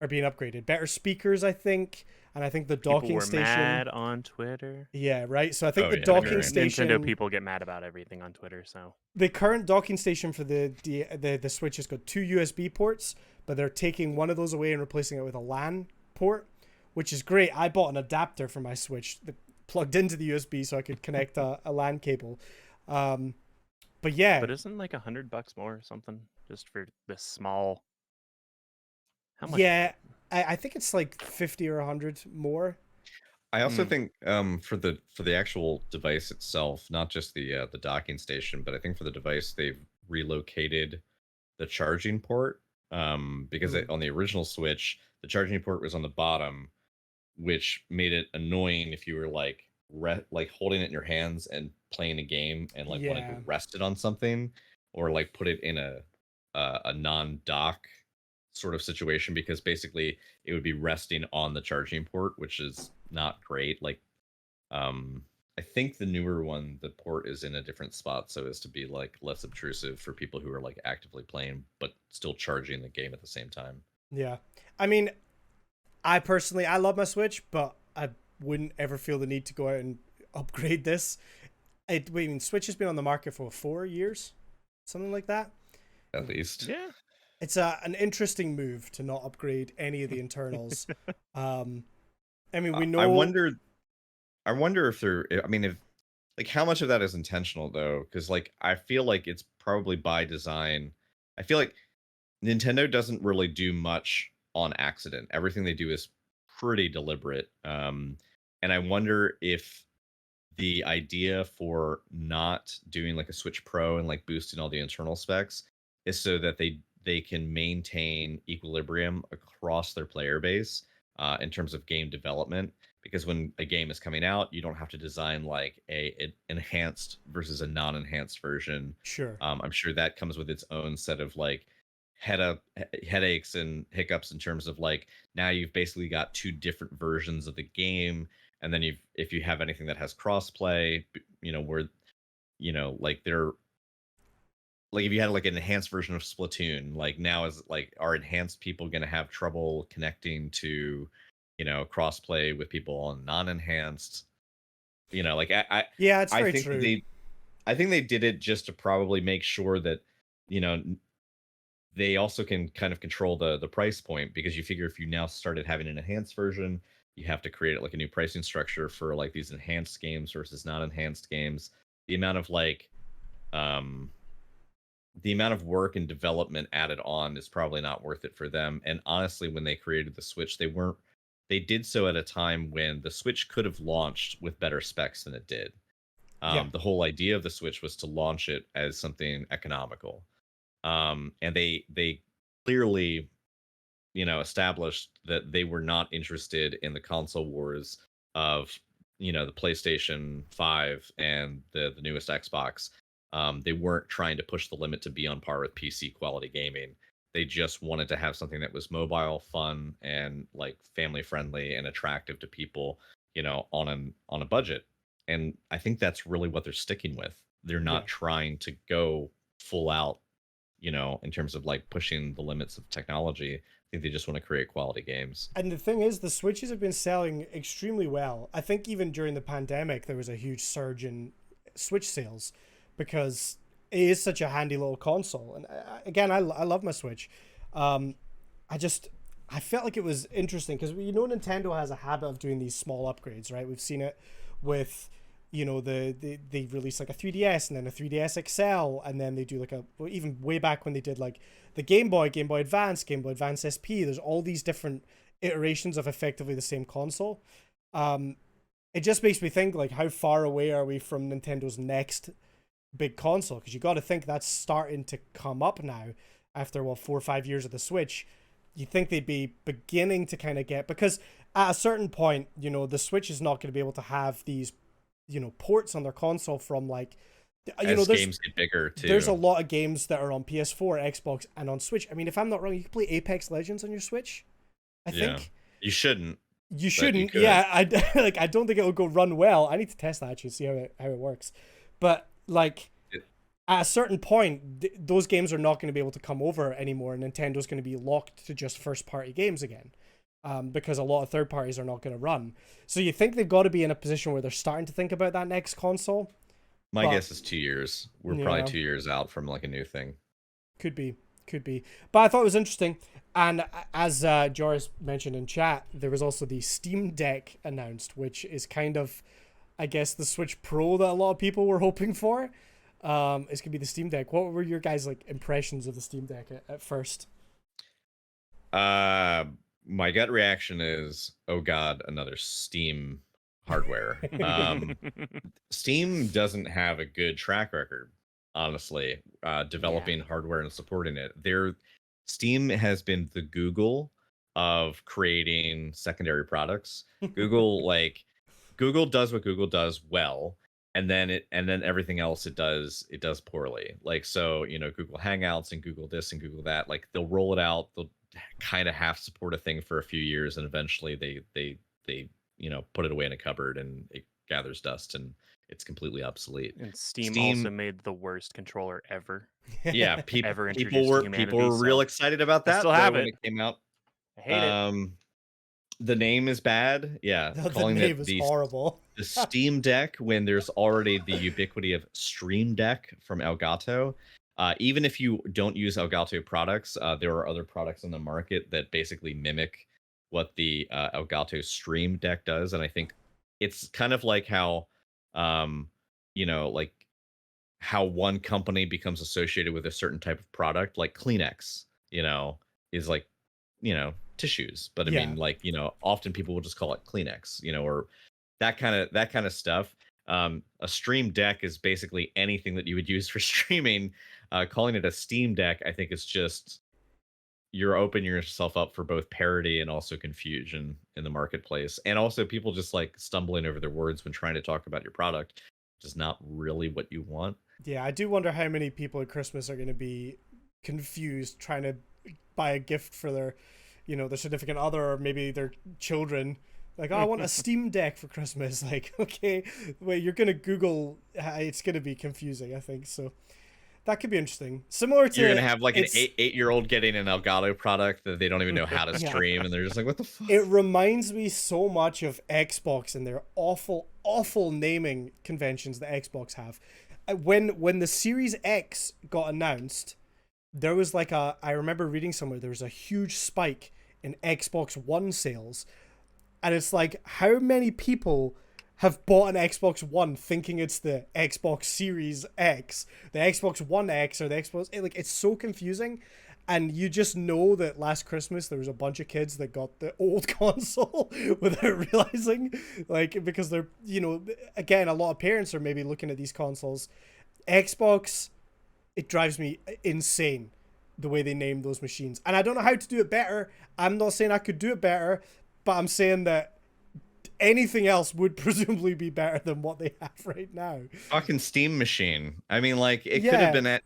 S1: are being upgraded. Better speakers, I think, and I think the
S2: People
S1: docking
S2: were
S1: station.
S2: mad on Twitter.
S1: Yeah, right. So I think
S3: Oh,
S1: the
S3: yeah,
S1: docking
S3: very.
S1: station,
S2: Nintendo people get mad about everything on Twitter, so
S1: the current docking station for the Switch has got 2 USB ports, but they're taking one of those away and replacing it with a LAN port, which is great. I bought an adapter for my Switch that plugged into the USB so I could connect a LAN cable. But yeah,
S2: but isn't like $100 more or something just for this small? How much?
S1: yeah, I think it's like 50 or 100 more.
S3: I also
S2: Hmm.
S3: think for the actual device itself, not just the docking station, but I think for the device they've relocated the charging port because
S1: Mm.
S3: on the original Switch the charging port was on the bottom, which made it annoying if you were like like holding it in your hands and playing a game and like wanted to
S1: Yeah,
S3: rest it on something or like put it in a non-dock sort of situation because basically it would be resting on the charging port, which is not great. Like um I think the newer one, the port is in a different spot so as to be like less obtrusive for people who are like actively playing but still charging the game at the same time.
S1: yeah. I mean, I personally, I love my Switch, but I wouldn't ever feel the need to go out and upgrade this. I mean, Switch has been on the market for 4 years, something like that.
S3: At least.
S2: Yeah.
S1: It's an interesting move to not upgrade any of the internals. Um, I mean, we
S3: I
S1: know,
S3: wonder if they're I mean if like how much of that is intentional though, because like I feel like it's probably by design. I feel like Nintendo doesn't really do much on accident. Everything they do is pretty deliberate. And I wonder if the idea for not doing like a Switch Pro and like boosting all the internal specs is so that they can maintain equilibrium across their player base in terms of game development. Because when a game is coming out, you don't have to design like a enhanced versus a non-enhanced version.
S1: sure,
S3: I'm sure that comes with its own set of like headaches and hiccups in terms of like now you've basically got two different versions of the game, and then if you have anything that has crossplay, where like they're like if you had like an enhanced version of Splatoon, like now is like are enhanced people going to have trouble connecting to crossplay with people on non-enhanced? Like
S1: yeah, it's
S3: I
S1: very
S3: think
S1: true.
S3: I think they did it just to probably make sure that you know they also can kind of control the price point, because you figure if you now started having an enhanced version, you have to create like a new pricing structure for like these enhanced games versus not enhanced games. The amount of like um the amount of work and development added on is probably not worth it for them. And honestly, when they created the Switch, they did so at a time when the Switch could have launched with better specs than it did.
S1: Yeah,
S3: The whole idea of the Switch was to launch it as something economical. And they clearly established that they were not interested in the console wars of the PlayStation 5 and the newest Xbox. They weren't trying to push the limit to be on par with PC quality gaming. They just wanted to have something that was mobile, fun, and like family friendly and attractive to people, on a budget. And I think that's really what they're sticking with. They're
S1: yeah.
S3: not trying to go full out, in terms of like pushing the limits of technology. I think they just want to create quality games.
S1: And the thing is, the Switches have been selling extremely well. I think even during the pandemic, there was a huge surge in Switch sales because it is such a handy little console. And again, I love my Switch. Um, I just I felt like it was interesting because Nintendo has a habit of doing these small upgrades, right? We've seen it with they release like a 3DS and then a 3DS XL, and then they do like well, even way back when they did like the Game Boy Advance, Game Boy Advance SP. There's all these different iterations of effectively the same console. Um, it just makes me think like how far away are we from Nintendo's next big console? Because you got to think that's starting to come up now after 4 or 5 years of the Switch. You think they'd be beginning to kind of get, because at a certain point, the Switch is not going to be able to have these ports on their console from like
S3: As games get bigger
S1: there's a
S3: too.
S1: lot of games that are on PS4, Xbox, and on Switch. I mean, if I'm not wrong, you can play Apex Legends on your Switch, I
S3: Yeah.
S1: think.
S3: You shouldn't,
S1: You
S3: but you
S1: shouldn't.
S3: could.
S1: Yeah, I like I don't think it'll go run well. I need to test that actually, see how it works. But like
S3: It-
S1: at a certain point, those games are not going to be able to come over anymore. Nintendo's going to be locked to just first-party games again, because a lot of third parties are not going to run. So you think they've got to be in a position where they're starting to think about that next console?
S3: My guess is 2 years. We're probably 2 years out from like a new thing.
S1: Could be. But I thought it was interesting. And as Joris mentioned in chat, there was also the Steam Deck announced, which is kind of, I guess, the Switch Pro that a lot of people were hoping for. It's gonna be the Steam Deck. What were your guys' like impressions of the Steam Deck at first?
S3: My gut reaction is, oh god, another Steam hardware. Steam doesn't have a good track record, honestly, developing hardware and supporting it. Steam has been the Google of creating secondary products. Google does what Google does well, and then everything else it does poorly. Like, so, Google Hangouts and Google this and Google that, like they'll roll it out, they'll kind of half support a thing for a few years, and eventually they put it away in a cupboard and it gathers dust and it's completely obsolete.
S2: And Steam also made the worst controller ever.
S3: Yeah, people
S2: humanity,
S3: were real excited about that
S2: still have
S3: when
S2: it
S3: came out.
S2: I hate it.
S3: The name is bad. Yeah,
S1: calling the name is horrible.
S3: The Steam Deck, when there's already the ubiquity of Stream Deck from Elgato. Even if you don't use Elgato products, there are other products on the market that basically mimic what the Elgato Stream Deck does, and I think it's kind of like how, like how one company becomes associated with a certain type of product, like Kleenex, is like, tissues, but I mean, like, often people will just call it Kleenex, or that kind of stuff. A Stream Deck is basically anything that you would use for streaming. Calling it a Steam Deck, I think, is just, you're opening yourself up for both parody and also confusion in the marketplace, and also people just like stumbling over their words when trying to talk about your product, which is not really what you want.
S1: Yeah, I do wonder how many people at Christmas are going to be confused trying to buy a gift for their, their significant other, or maybe their children. Like, oh, I want a Steam Deck for Christmas. Like, okay, wait, you're going to Google, it's going to be confusing, I think. So that could be interesting. Similar to,
S3: you're going to have like an 8-year-old getting an Elgato product that they don't even know how to stream. And they're just like, what the fuck?
S1: It reminds me so much of Xbox and their awful naming conventions that Xbox have. When the Series X got announced, there was like I remember reading somewhere, there was a huge spike in Xbox One sales. And it's like, how many people have bought an Xbox One thinking it's the Xbox Series X, the Xbox One X, or the Xbox... Like, it's so confusing. And you just know that last Christmas there was a bunch of kids that got the old console without realizing. Like, because they're, again, a lot of parents are maybe looking at these consoles. Xbox, it drives me insane the way they name those machines. And I don't know how to do it better. I'm not saying I could do it better, but I'm saying that anything else would presumably be better than what they have right now.
S3: Fucking Steam machine. I mean, like, it could have been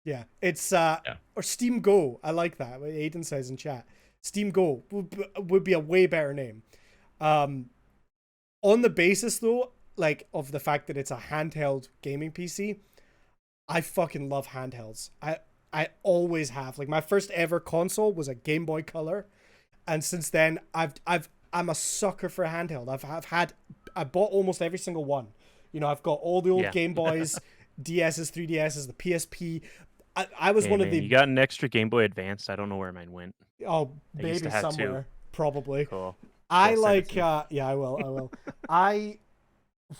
S1: Yeah, it's or Steam Go. I like that. What Aiden says in chat. Steam Go would be a way better name. On the basis though, like, of the fact that it's a handheld gaming PC, I fucking love handhelds. I always have. Like, my first ever console was a Game Boy Color. And since then, I'm a sucker for a handheld. I bought almost every single one. I've got all the old Game Boys, DSs, 3DSs, the PSP. I was one of the...
S2: You got an extra Game Boy Advanced. I don't know where mine went.
S1: Oh, maybe somewhere. Probably.
S2: Cool.
S1: I like... I will. I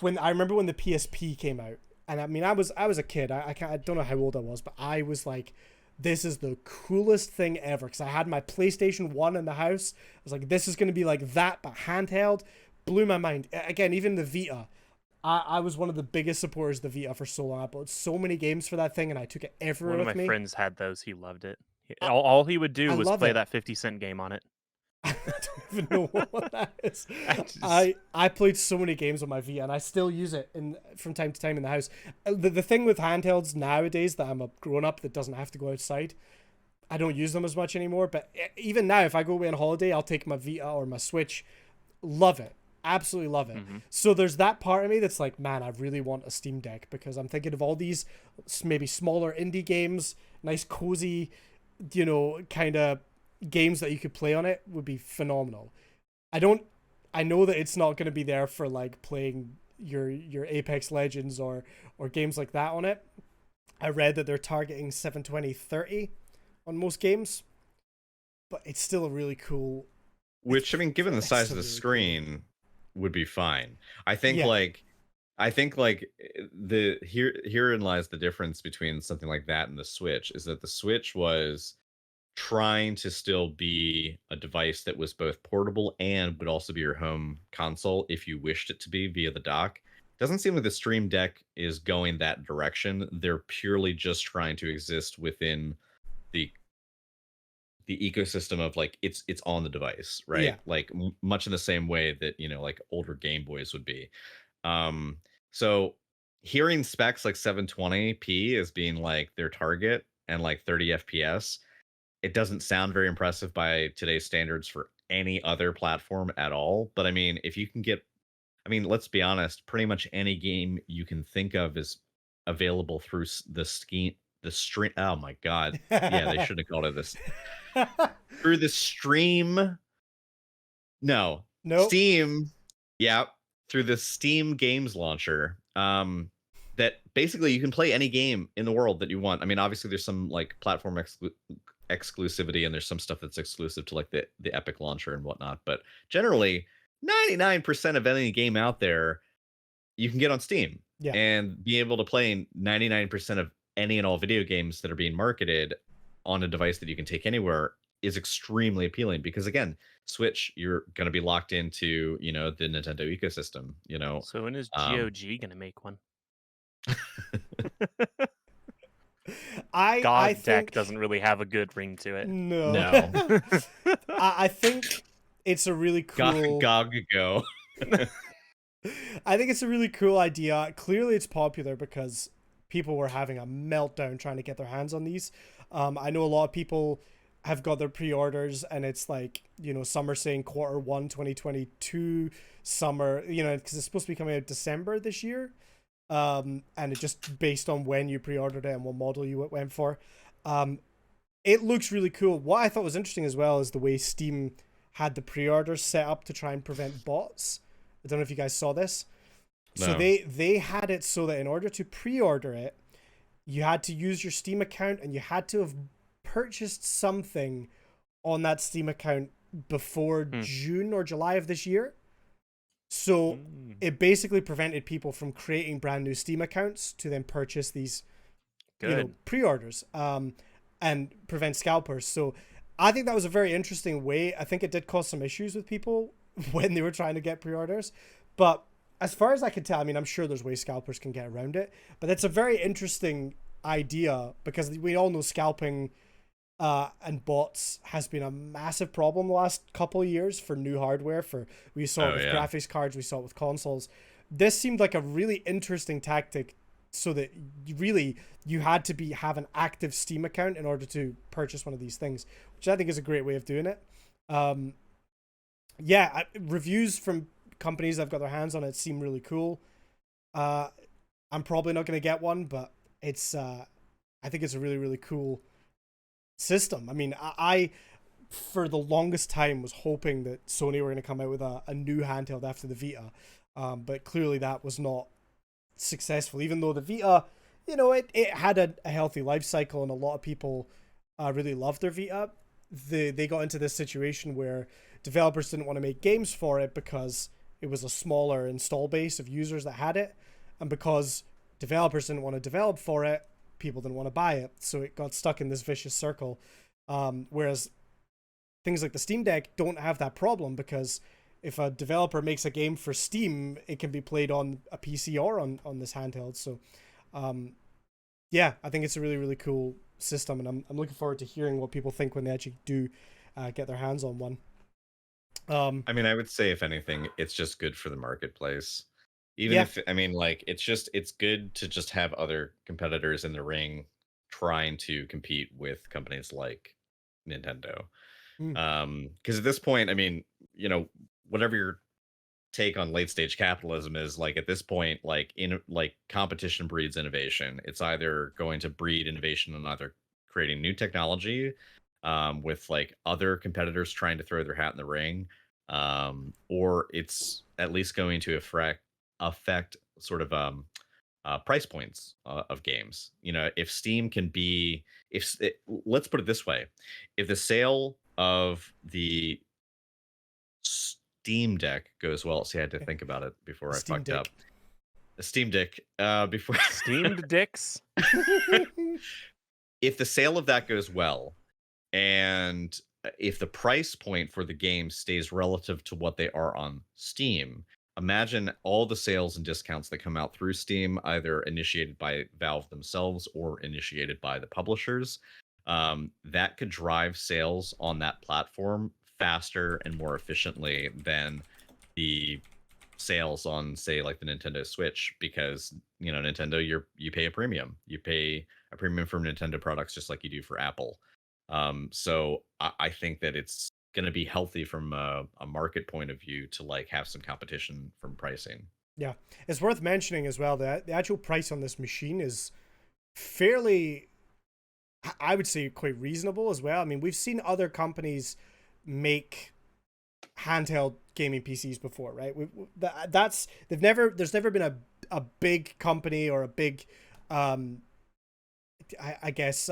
S1: remember when the PSP came out. And I mean, I was a kid. I don't know how old I was, but I was like... This is the coolest thing ever, because I had my PlayStation 1 in the house. I was like, this is going to be like that, but handheld. Blew my mind. Again, even the Vita. I was one of the biggest supporters of the Vita for so long. I bought so many games for that thing, and I took it everywhere with me.
S2: One of my friends had those. He loved it. All he would do was play that 50-cent game on it.
S1: I don't even know what that is. I played so many games on my Vita, and I still use it from time to time in the house. The thing with handhelds nowadays, that I'm a grown-up that doesn't have to go outside, I don't use them as much anymore. But even now, if I go away on holiday, I'll take my Vita or my Switch. Love it. absolutely love it.
S2: Mm-hmm.
S1: So there's that part of me that's like, man, I really want a Steam Deck because I'm thinking of all these maybe smaller indie games, nice cozy, kind of games that you could play on it would be phenomenal. I know that it's not going to be there for like playing your Apex Legends or games like that on it. I read that they're targeting 720/30 on most games, but it's still a really cool.
S3: Which, I mean, given the
S1: It's
S3: size
S1: still
S3: of the
S1: really cool.
S3: screen, would be fine. I think
S1: Yeah.
S3: like I think like the herein lies the difference between something like that and the Switch is that the Switch was trying to still be a device that was both portable and would also be your home console if you wished it to be via the dock. Doesn't seem like the Stream Deck is going that direction. They're purely just trying to exist within the the ecosystem of like it's on the device,
S1: Yeah.
S3: right? Like much in the same way that like older Game Boys would be. Um, so hearing specs like 720p as being like their target and like 30 FPS, it doesn't sound very impressive by today's standards for any other platform at all. But I mean, if you can get, I mean, let's be honest, pretty much any game you can think of is available through the scheme, the stream. Oh my God. Yeah, they should have called it this through the stream. No,
S1: Nope.
S3: Steam. Yeah, through the Steam Games Launcher. That basically you can play any game in the world that you want. I mean, obviously there's some like platform exclusivity, and there's some stuff that's exclusive to like the Epic launcher and whatnot. But generally, 99% of any game out there you can get on Steam
S1: Yeah.
S3: and be able to play 99% of any and all video games that are being marketed on a device that you can take anywhere is extremely appealing because again, Switch, you're going to be locked into, the Nintendo ecosystem,
S2: So when is
S3: um
S2: GOG gonna make one?
S1: I
S2: God Deck
S1: think
S2: doesn't really have a good ring to it.
S1: no.
S3: no.
S1: I think it's a really cool.
S3: Gog go.
S1: I think it's a really cool idea. Clearly, it's popular because people were having a meltdown trying to get their hands on these. I know a lot of people have got their pre-orders, and it's like some are saying Q1 2022, summer, because it's supposed to be coming out December this year. And it just based on when you pre-ordered it and what model you went for. It looks really cool. What I thought was interesting as well is the way Steam had the pre-orders set up to try and prevent bots. I don't know if you guys saw this. So
S3: No.
S1: they had it so that in order to pre-order it, you had to use your Steam account and you had to have purchased something on that Steam account before June or July of this year. So it basically prevented people from creating brand new Steam accounts to then purchase these pre-orders and prevent scalpers. So I think that was a very interesting way. I think it did cause some issues with people when they were trying to get pre-orders. But as far as I can tell, I mean, I'm sure there's ways scalpers can get around it. But it's a very interesting idea because we all know scalping and bots has been a massive problem the last couple of years for new hardware. We saw it with graphics cards, we saw it with consoles. This seemed like a really interesting tactic so that you had to have an active Steam account in order to purchase one of these things, which I think is a great way of doing it. Reviews from companies that have got their hands on it seem really cool. I'm probably not going to get one, but it's I think it's a really, really cool system. I mean, I for the longest time was hoping that Sony were going to come out with a new handheld after the Vita, but clearly that was not successful, even though the Vita, it had a healthy life cycle and a lot of people really loved their Vita. They got into this situation where developers didn't want to make games for it because it was a smaller install base of users that had it, and because developers didn't want to develop for it, people didn't want to buy it, so it got stuck in this vicious circle. Whereas things like the Steam Deck don't have that problem because if a developer makes a game for Steam, it can be played on a PC or on this handheld. So, I think it's a really, really cool system, and I'm looking forward to hearing what people think when they actually do get their hands on one.
S3: I mean, I would say if anything, it's just good for the marketplace. Even if, I mean, like, it's good to just have other competitors in the ring trying to compete with companies like Nintendo. Because at this point, I mean, whatever your take on late stage capitalism is like at this point, like competition breeds innovation. It's either going to breed innovation and either creating new technology, with like other competitors trying to throw their hat in the ring, or it's at least going to affect sort of price points of games. You know, if Steam can be, let's put it this way, if the sale of the Steam Deck goes well, see, I had to think about it before I
S1: Steam
S3: fucked
S1: Deck.
S3: up. The Steam Deck, before
S2: Steamed dicks.
S3: if the sale of that goes well, and if the price point for the game stays relative to what they are on Steam, imagine all the sales and discounts that come out through Steam, either initiated by Valve themselves or initiated by the publishers. That could drive sales on that platform faster and more efficiently than the sales on, say, like the Nintendo Switch, because you know, Nintendo, you pay a premium. You pay a premium for Nintendo products just like you do for Apple. So I think that it's going to be healthy from a market point of view to like have some competition from pricing.
S1: Yeah, it's worth mentioning as well that the actual price on this machine is fairly, I would say, quite reasonable as well. I mean, we've seen other companies make handheld gaming PCs before, right? There's never been a big company or a big, I guess,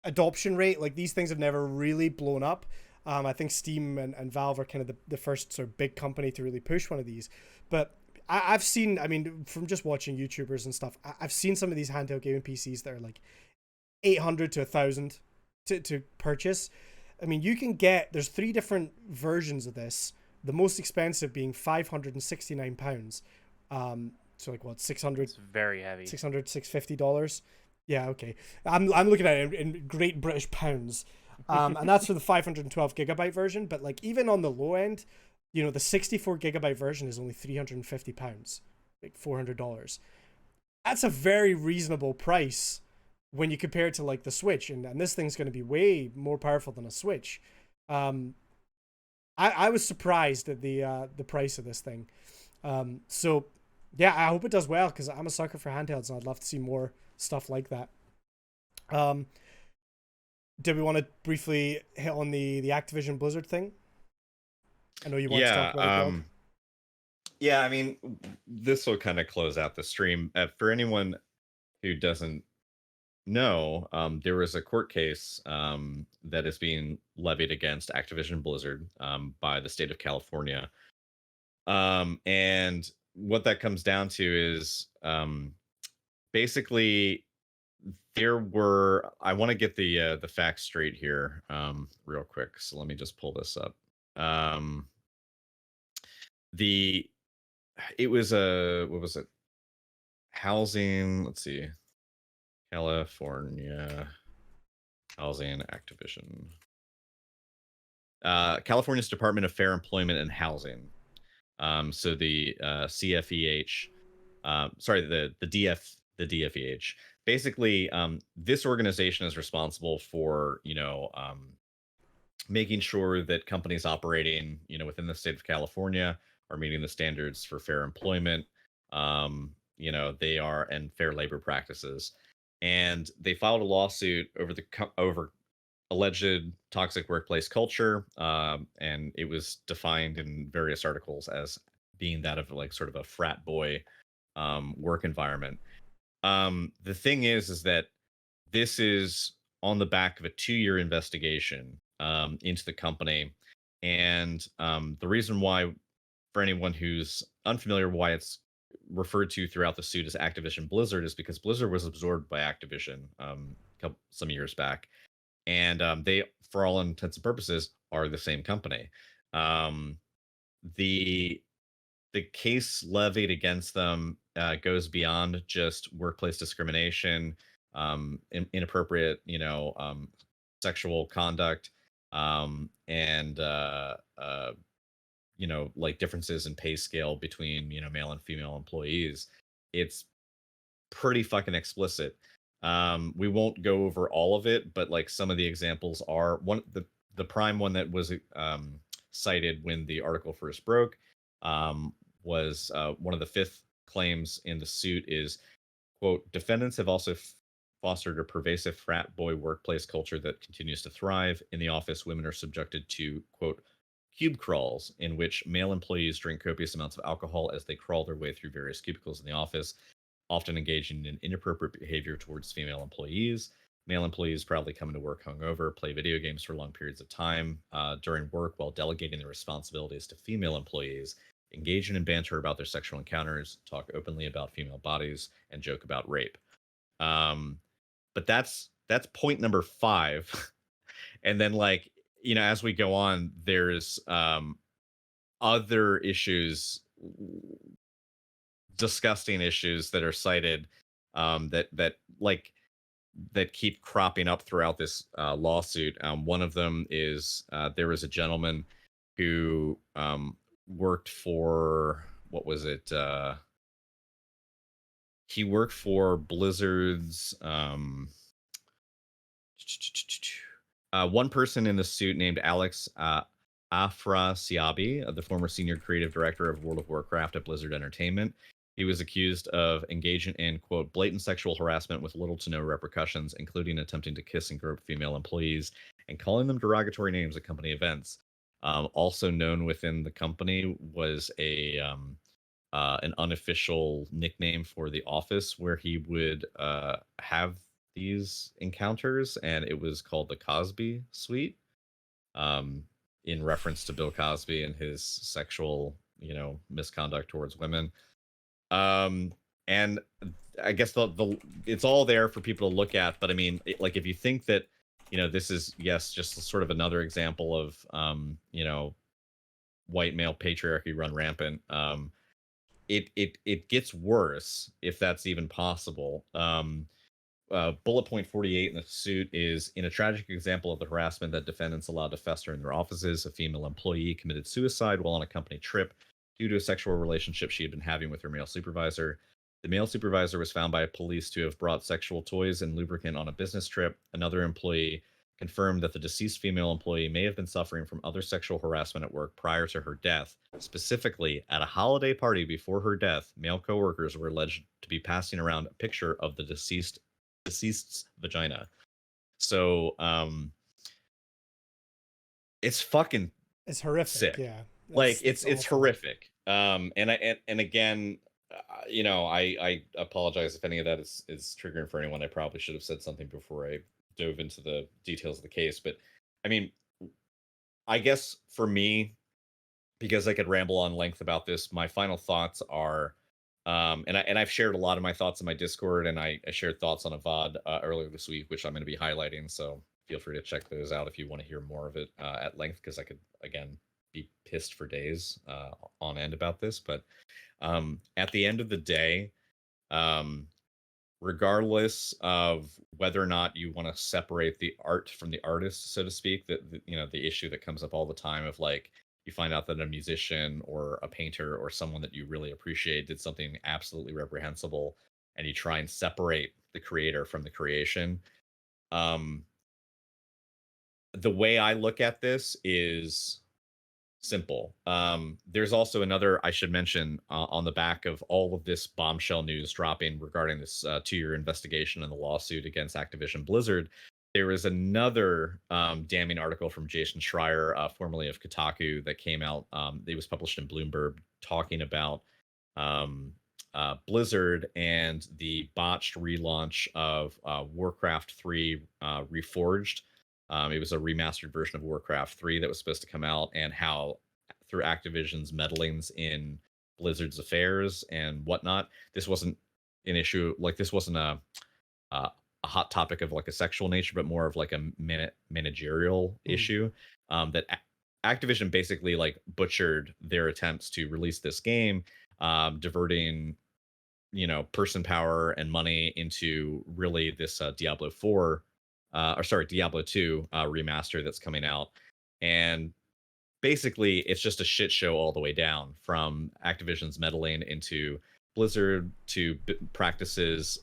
S1: adoption rate. Like, these things have never really blown up. I think Steam and Valve are kind of the first sort of big company to really push one of these. But I've seen, I mean, from just watching YouTubers and stuff, I've seen some of these handheld gaming PCs that are like 800 to 1,000 to purchase. I mean, you can get, there's 3 different versions of this. The most expensive being £569. So like what, 600?
S2: It's very heavy.
S1: $650. Yeah, okay. I'm looking at it in Great British pounds. And that's for the 512 gigabyte version. But like, even on the low end, you know, the 64 gigabyte version is only £350, like $400. That's a very reasonable price when you compare it to like the Switch, and this thing's going to be way more powerful than a Switch. I was surprised at the price of this thing. So yeah, I hope it does well, because I'm a sucker for handhelds and I'd love to see more stuff like that. Do we want to briefly hit on the Activision Blizzard thing? I know you want to talk about it.
S3: Yeah, I mean, this will kind of close out the stream. For anyone who doesn't know, there was a court case that is being levied against Activision Blizzard by the state of California. And what that comes down to is basically I want to get the facts straight here real quick. So let me just pull this up. It was what was it? Housing, let's see. California Housing Activision. California's Department of Fair Employment and Housing. So the CFEH, the DFEH. Basically, this organization is responsible for, making sure that companies operating, within the state of California are meeting the standards for fair employment. They are, and fair labor practices. And they filed a lawsuit over alleged toxic workplace culture, and it was defined in various articles as being that of like sort of a frat boy work environment. The thing is that this is on the back of a 2-year investigation into the company, and the reason why, for anyone who's unfamiliar, why it's referred to throughout the suit as Activision Blizzard, is because Blizzard was absorbed by Activision some years back, and they, for all intents and purposes, are the same company. The case levied against them goes beyond just workplace discrimination, inappropriate, sexual conduct, and like differences in pay scale between, male and female employees. It's pretty fucking explicit. We won't go over all of it, but like some of the examples are the prime one that was cited when the article first broke was one of the fifth claims in the suit is, quote, defendants have also fostered a pervasive frat boy workplace culture that continues to thrive. In the office, women are subjected to, quote, cube crawls, in which male employees drink copious amounts of alcohol as they crawl their way through various cubicles in the office, often engaging in inappropriate behavior towards female employees. Male employees proudly come into work hungover, play video games for long periods of time during work while delegating their responsibilities to female employees, engage in banter about their sexual encounters, talk openly about female bodies, and joke about rape. But that's point number 5. And then, like, you know, as we go on, there's other issues, disgusting issues that are cited that keep cropping up throughout this lawsuit. One of them is there was a gentleman who worked for, what was it? He worked for Blizzard's. One person in the suit named Alex Afrasiabi, the former senior creative director of World of Warcraft at Blizzard Entertainment. He was accused of engaging in, quote, blatant sexual harassment with little to no repercussions, including attempting to kiss and grope female employees and calling them derogatory names at company events. Also known within the company was an unofficial nickname for the office where he would have these encounters, and it was called the Cosby Suite, in reference to Bill Cosby and his sexual, you know, misconduct towards women. And I guess the it's all there for people to look at. But I mean, like, if you think that, you know, this is, yes, just sort of another example of, you know, white male patriarchy run rampant, it gets worse, if that's even possible. Bullet point 48 in the suit is, in a tragic example of the harassment that defendants allowed to fester in their offices, a female employee committed suicide while on a company trip due to a sexual relationship she had been having with her male supervisor. The male supervisor was found by police to have brought sexual toys and lubricant on a business trip. Another employee confirmed that the deceased female employee may have been suffering from other sexual harassment at work prior to her death. Specifically, at a holiday party before her death, male coworkers were alleged to be passing around a picture of the deceased's vagina. So it's fucking,
S1: it's horrific.
S3: Sick.
S1: Yeah,
S3: like it's horrific. And again, you know, I apologize if any of that is triggering for anyone. I probably should have said something before I dove into the details of the case. But I mean, I guess for me, because I could ramble on length about this, my final thoughts are, and I've shared a lot of my thoughts in my Discord, and I shared thoughts on a VOD earlier this week, which I'm going to be highlighting. So feel free to check those out if you want to hear more of it at length, because I could, again, be pissed for days on end about this. But at the end of the day, regardless of whether or not you want to separate the art from the artist, so to speak, that, you know, the issue that comes up all the time of, like, you find out that a musician or a painter or someone that you really appreciate did something absolutely reprehensible, and you try and separate the creator from the creation. The way I look at this is simple. There's also another, I should mention, on the back of all of this bombshell news dropping regarding this 2-year investigation and the lawsuit against Activision Blizzard. There was another damning article from Jason Schreier, formerly of Kotaku, that came out. It was published in Bloomberg, talking about Blizzard and the botched relaunch of Warcraft 3 Reforged. It was a remastered version of Warcraft 3 that was supposed to come out, and how through Activision's meddlings in Blizzard's affairs and whatnot, this wasn't an issue. Like, this wasn't a hot topic of, like, a sexual nature, but more of, like, a managerial issue. That Activision basically, like, butchered their attempts to release this game, diverting, you know, person power and money into really this Diablo 2 remaster that's coming out. And basically, it's just a shit show all the way down, from Activision's meddling into Blizzard to practices,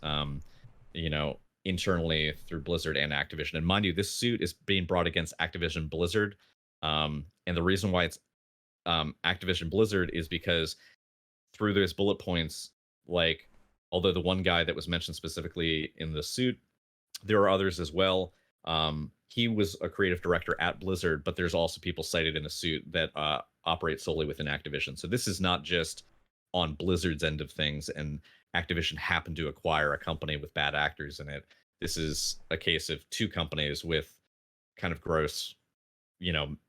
S3: you know, internally through Blizzard and Activision. And mind you, this suit is being brought against Activision Blizzard, And the reason why it's Activision Blizzard is because through those bullet points, like, although the one guy that was mentioned specifically in the suit, there are others as well. He was a creative director at Blizzard, but there's also people cited in the suit that operate solely within Activision. So this is not just on Blizzard's end of things, and Activision happened to acquire a company with bad actors in it. This is a case of two companies with kind of gross,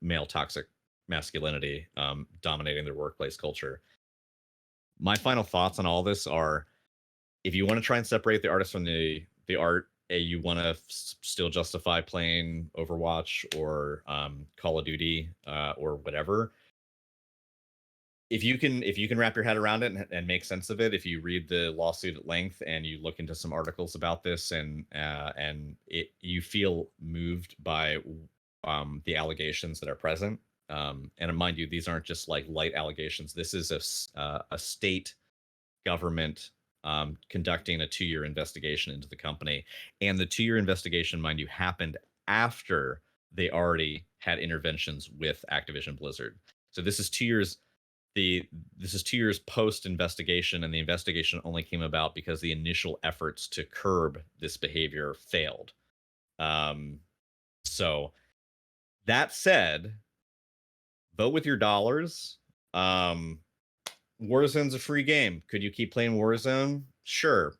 S3: male toxic masculinity dominating their workplace culture. My final thoughts on all this are: if you want to try and separate the artist from the art, you want to still justify playing Overwatch or Call of Duty or whatever. If you can wrap your head around it and make sense of it, if you read the lawsuit at length and you look into some articles about this, and you feel moved by the allegations that are present, and mind you, these aren't just like light allegations. This is a state government conducting a 2-year investigation into the company. And the 2-year investigation, mind you, happened after they already had interventions with Activision Blizzard. So this is 2 years. This is 2 years post investigation, and the investigation only came about because the initial efforts to curb this behavior failed. So that said, vote with your dollars. Warzone's a free game. Could you keep playing Warzone? Sure.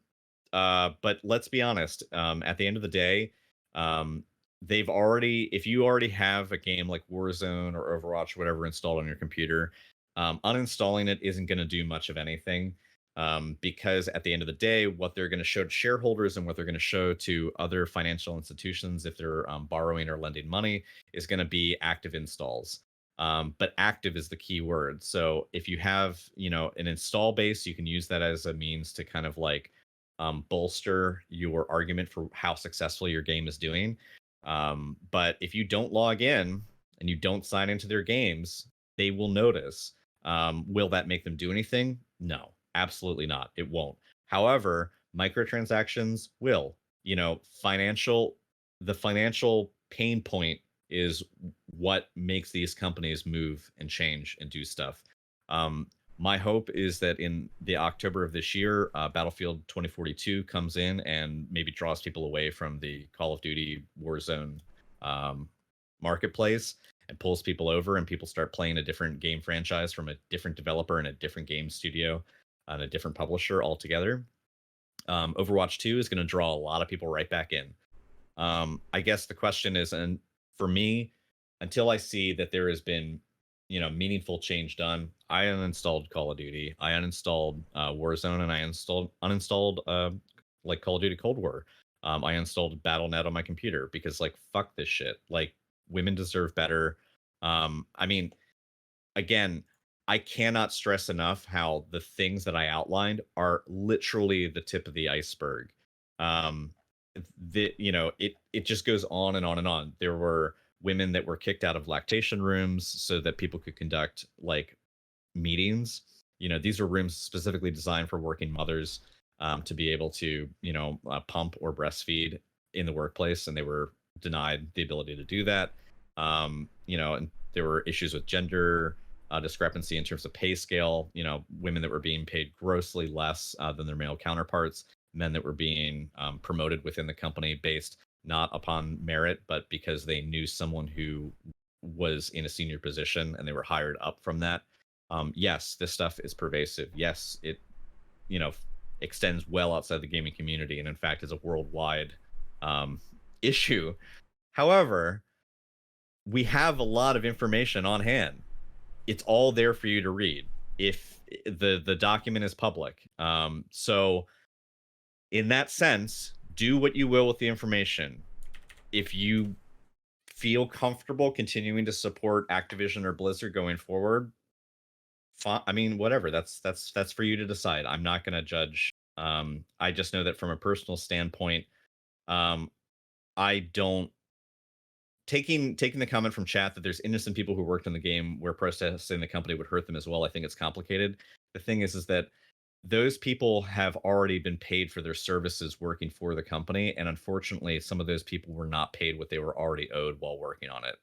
S3: But let's be honest. At the end of the day, if you already have a game like Warzone or Overwatch, whatever, installed on your computer, uninstalling it isn't going to do much of anything. Because at the end of the day, what they're going to show to shareholders and what they're going to show to other financial institutions, if they're borrowing or lending money, is going to be active installs. But active is the key word. So if you have, an install base, you can use that as a means to kind of like bolster your argument for how successful your game is doing. But if you don't log in and you don't sign into their games, they will notice. Will that make them do anything? No, absolutely not. It won't. However, microtransactions will. The financial pain point is what makes these companies move and change and do stuff. My hope is that in the October of this year, Battlefield 2042 comes in and maybe draws people away from the Call of Duty Warzone marketplace and pulls people over, and people start playing a different game franchise from a different developer and a different game studio and a different publisher altogether. Overwatch 2 is going to draw a lot of people right back in. I guess the question is, and for me, until I see that there has been, meaningful change done, I uninstalled Call of Duty, I uninstalled Warzone, and I uninstalled like Call of Duty Cold War. I installed BattleNet on my computer because, like, fuck this shit. Like, women deserve better. I mean, again, I cannot stress enough how the things that I outlined are literally the tip of the iceberg. It just goes on and on and on. There were women that were kicked out of lactation rooms so that people could conduct like meetings. These are rooms specifically designed for working mothers to be able to pump or breastfeed in the workplace, and they were denied the ability to do that. And there were issues with gender discrepancy in terms of pay scale. Women that were being paid grossly less than their male counterparts, men that were being promoted within the company based not upon merit, but because they knew someone who was in a senior position and they were hired up from that. Yes, this stuff is pervasive. Yes, it extends well outside the gaming community, and in fact is a worldwide issue. However, we have a lot of information on hand. It's all there for you to read if the document is public. So in that sense, do what you will with the information. If you feel comfortable continuing to support Activision or Blizzard going forward, I mean, whatever. That's for you to decide. I'm not going to judge. I just know that from a personal standpoint, I don't taking the comment from chat that there's innocent people who worked in the game where protesting the company would hurt them as well. I think it's complicated. The thing is that those people have already been paid for their services working for the company, and unfortunately, some of those people were not paid what they were already owed while working on it.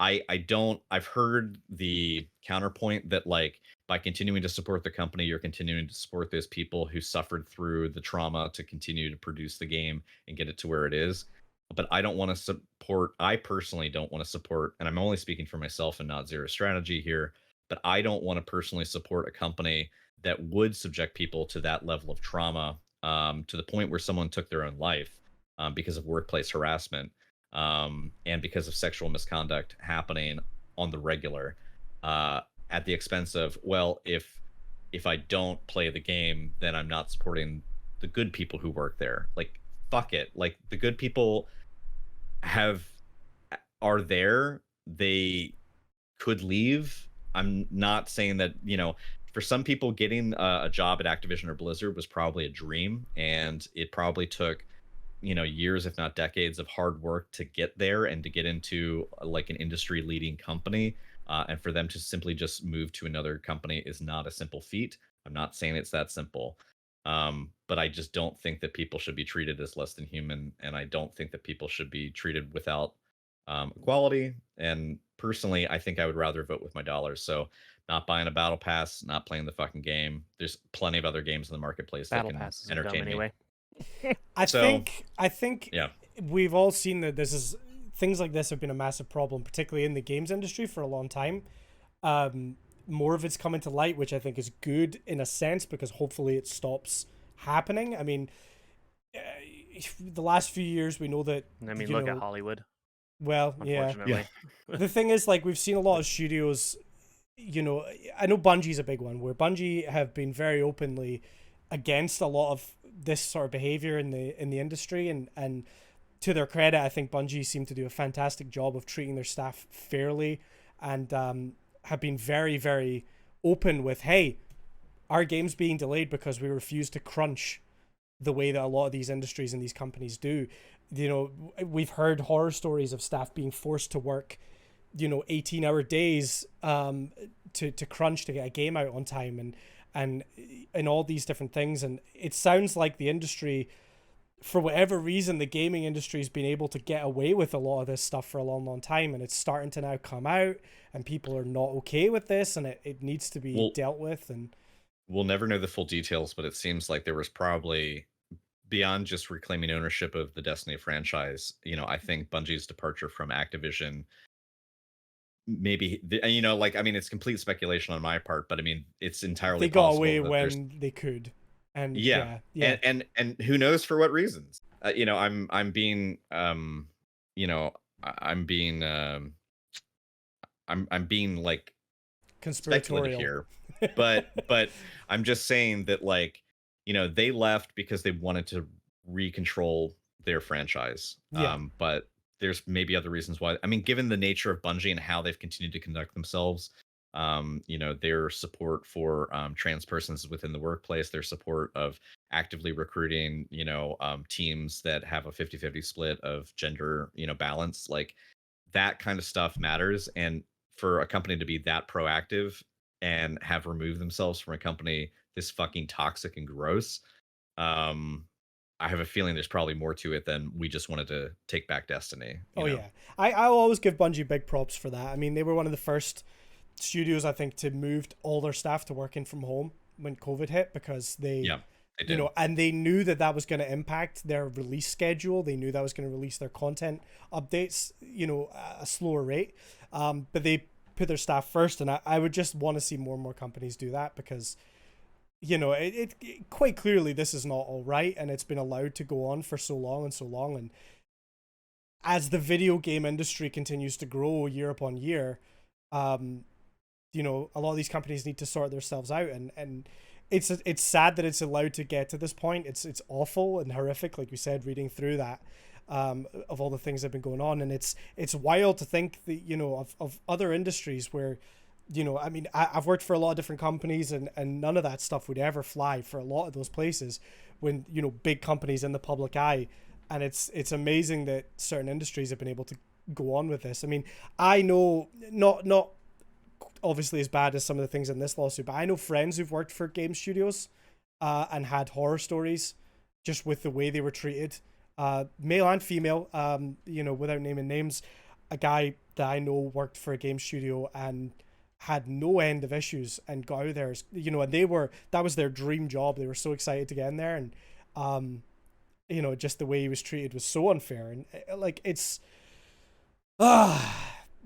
S3: I've heard the counterpoint that like by continuing to support the company, you're continuing to support those people who suffered through the trauma to continue to produce the game and get it to where it is. But I don't want to support, I personally don't want to support, and I'm only speaking for myself and not Zero Strategy here, but I don't want to personally support a company that would subject people to that level of trauma, to the point where someone took their own life, because of workplace harassment, and because of sexual misconduct happening on the regular, uh, at the expense of, well, if I don't play the game, then I'm not supporting the good people who work there. Like, fuck it. Like, the good people have are there. They could leave. I'm not saying that, for some people getting a job at Activision or Blizzard was probably a dream, and it probably took, years if not decades of hard work to get there and to get into like an industry leading company, and for them to simply just move to another company is not a simple feat. I'm not saying it's that simple, but I just don't think that people should be treated as less than human, and I don't think that people should be treated without, equality. And personally, I think I would rather vote with my dollars. So not buying a battle pass, not playing the fucking game. There's plenty of other games in the marketplace that
S2: Battle
S3: can
S2: passes are dumb
S3: entertain me.
S2: anyway.
S3: So,
S1: I think
S3: yeah.
S1: we've all seen that things like this have been a massive problem, particularly in the games industry for a long time. More of it's coming to light, which I think is good in a sense, because hopefully it stops happening. I mean, the last few years we know that.
S2: I mean, look at Hollywood.
S1: Well, yeah.
S2: Unfortunately.
S1: The thing is, like, we've seen a lot of studios. I know Bungie's a big one, where Bungie have been very openly against a lot of this sort of behavior in the industry, and to their credit, I think Bungie seem to do a fantastic job of treating their staff fairly, and have been very, very open with, hey, our game's being delayed because we refuse to crunch the way that a lot of these industries and these companies do. We've heard horror stories of staff being forced to work 18-hour days to crunch to get a game out on time, and all these different things. And it sounds like the industry, for whatever reason, the gaming industry has been able to get away with a lot of this stuff for a long, long time, and it's starting to now come out, and people are not okay with this, and it needs to be dealt with. And
S3: we'll never know the full details, but it seems like there was probably, beyond just reclaiming ownership of the Destiny franchise, I think Bungie's departure from Activision, maybe, like, I mean, it's complete speculation on my part, but I mean, it's entirely
S1: they got
S3: possible
S1: away
S3: that
S1: when they could. And
S3: yeah.
S1: yeah.
S3: And who knows for what reasons. I'm being I'm being I'm being like speculative here, but I'm just saying that, like, they left because they wanted to recontrol their franchise.
S1: Yeah.
S3: But there's maybe other reasons why. I mean, given the nature of Bungie and how they've continued to conduct themselves, their support for trans persons within the workplace, their support of actively recruiting, teams that have a 50-50 split of gender, balance, like that kind of stuff matters. And for a company to be that proactive and have removed themselves from a company this fucking toxic and gross, I have a feeling there's probably more to it than we just wanted to take back Destiny.
S1: Yeah. I'll always give Bungie big props for that. I mean, they were one of the first studios, I think, to move all their staff to working from home when COVID hit, because they did. And they knew that was going to impact their release schedule. They knew that was going to release their content updates, at a slower rate. But they put their staff first, and I would just want to see more and more companies do that, because it quite clearly this is not all right, and it's been allowed to go on for so long and so long. And as the video game industry continues to grow year upon year, a lot of these companies need to sort themselves out, and it's sad that it's allowed to get to this point. It's awful and horrific, like we said, reading through that, of all the things that have been going on. And it's wild to think that, of other industries where, I mean, I've worked for a lot of different companies, and none of that stuff would ever fly for a lot of those places when, big companies in the public eye. And it's amazing that certain industries have been able to go on with this. I mean, I know not obviously as bad as some of the things in this lawsuit, but I know friends who've worked for game studios, and had horror stories just with the way they were treated, male and female, without naming names. a guy that I know worked for a game studio and had no end of issues and got out there, you know, and that was their dream job. They were so excited to get in there, and you know, just the way he was treated was so unfair, and like it's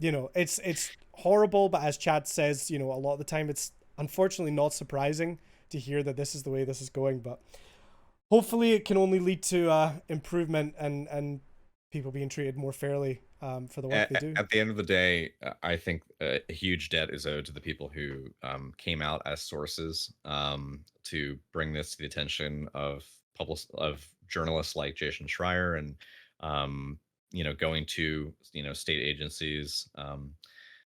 S1: you know, it's horrible, but as Chad says, you know, a lot of the time it's unfortunately not surprising to hear that this is the way this is going, but hopefully it can only lead to improvement and people being treated more fairly for the work they do.
S3: At the end of the day, I think a huge debt is owed to the people who came out as sources to bring this to the attention of journalists like Jason Schreier, and you know, going to, you know, state agencies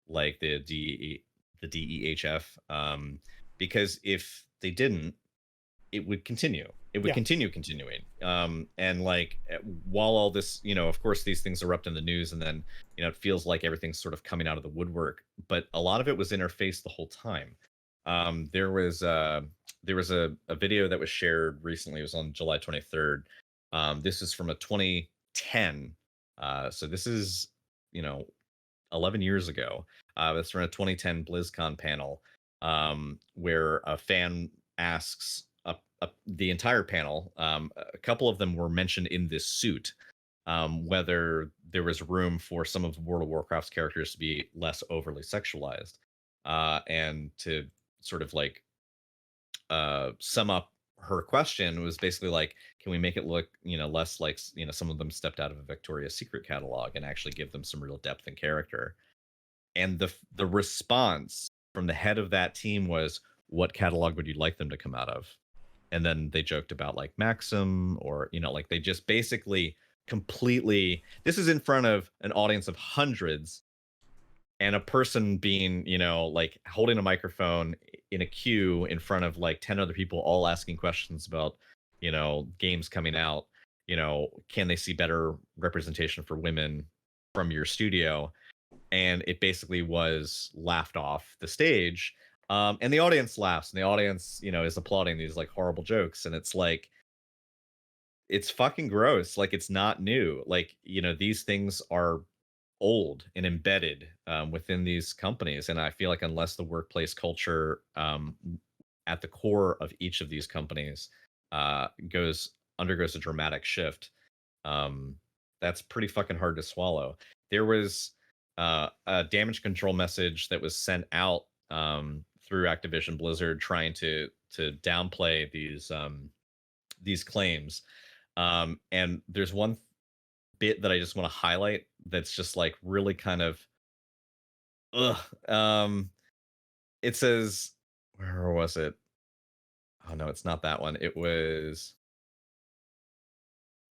S3: like the DEHF, because if they didn't, it would continue. It would continue continuing. And like, while all this, you know, of course these things erupt in the news, and then, you know, it feels like everything's sort of coming out of the woodwork, but a lot of it was interfaced the whole time. There was a video that was shared recently. It was on July 23rd. This is from a 2010. So this is, you know, 11 years ago. That's from a 2010 BlizzCon panel, where a fan asks the entire panel, a couple of them were mentioned in this suit, whether there was room for some of World of Warcraft's characters to be less overly sexualized, and to sort of like sum up her question was basically like, can we make it look, you know, less like, you know, some of them stepped out of a Victoria's Secret catalog, and actually give them some real depth and character. And the response from the head of that team was, what catalog would you like them to come out of? And then they joked about like Maxim, or, you know, like they just basically completely, this is in front of an audience of hundreds, and a person being, you know, like holding a microphone in a queue in front of like 10 other people, all asking questions about, you know, games coming out, you know, can they see better representation for women from your studio? And it basically was laughed off the stage. And the audience laughs, and the audience, you know, is applauding these like horrible jokes. And it's like, it's fucking gross. Like, it's not new. Like, you know, these things are old and embedded within these companies. And I feel like unless the workplace culture at the core of each of these companies undergoes a dramatic shift, that's pretty fucking hard to swallow. There was a damage control message that was sent out through Activision Blizzard, trying to downplay these claims. And there's one bit that I just want to highlight that's just like really kind of it says, where was it? Oh no, it's not that one. It was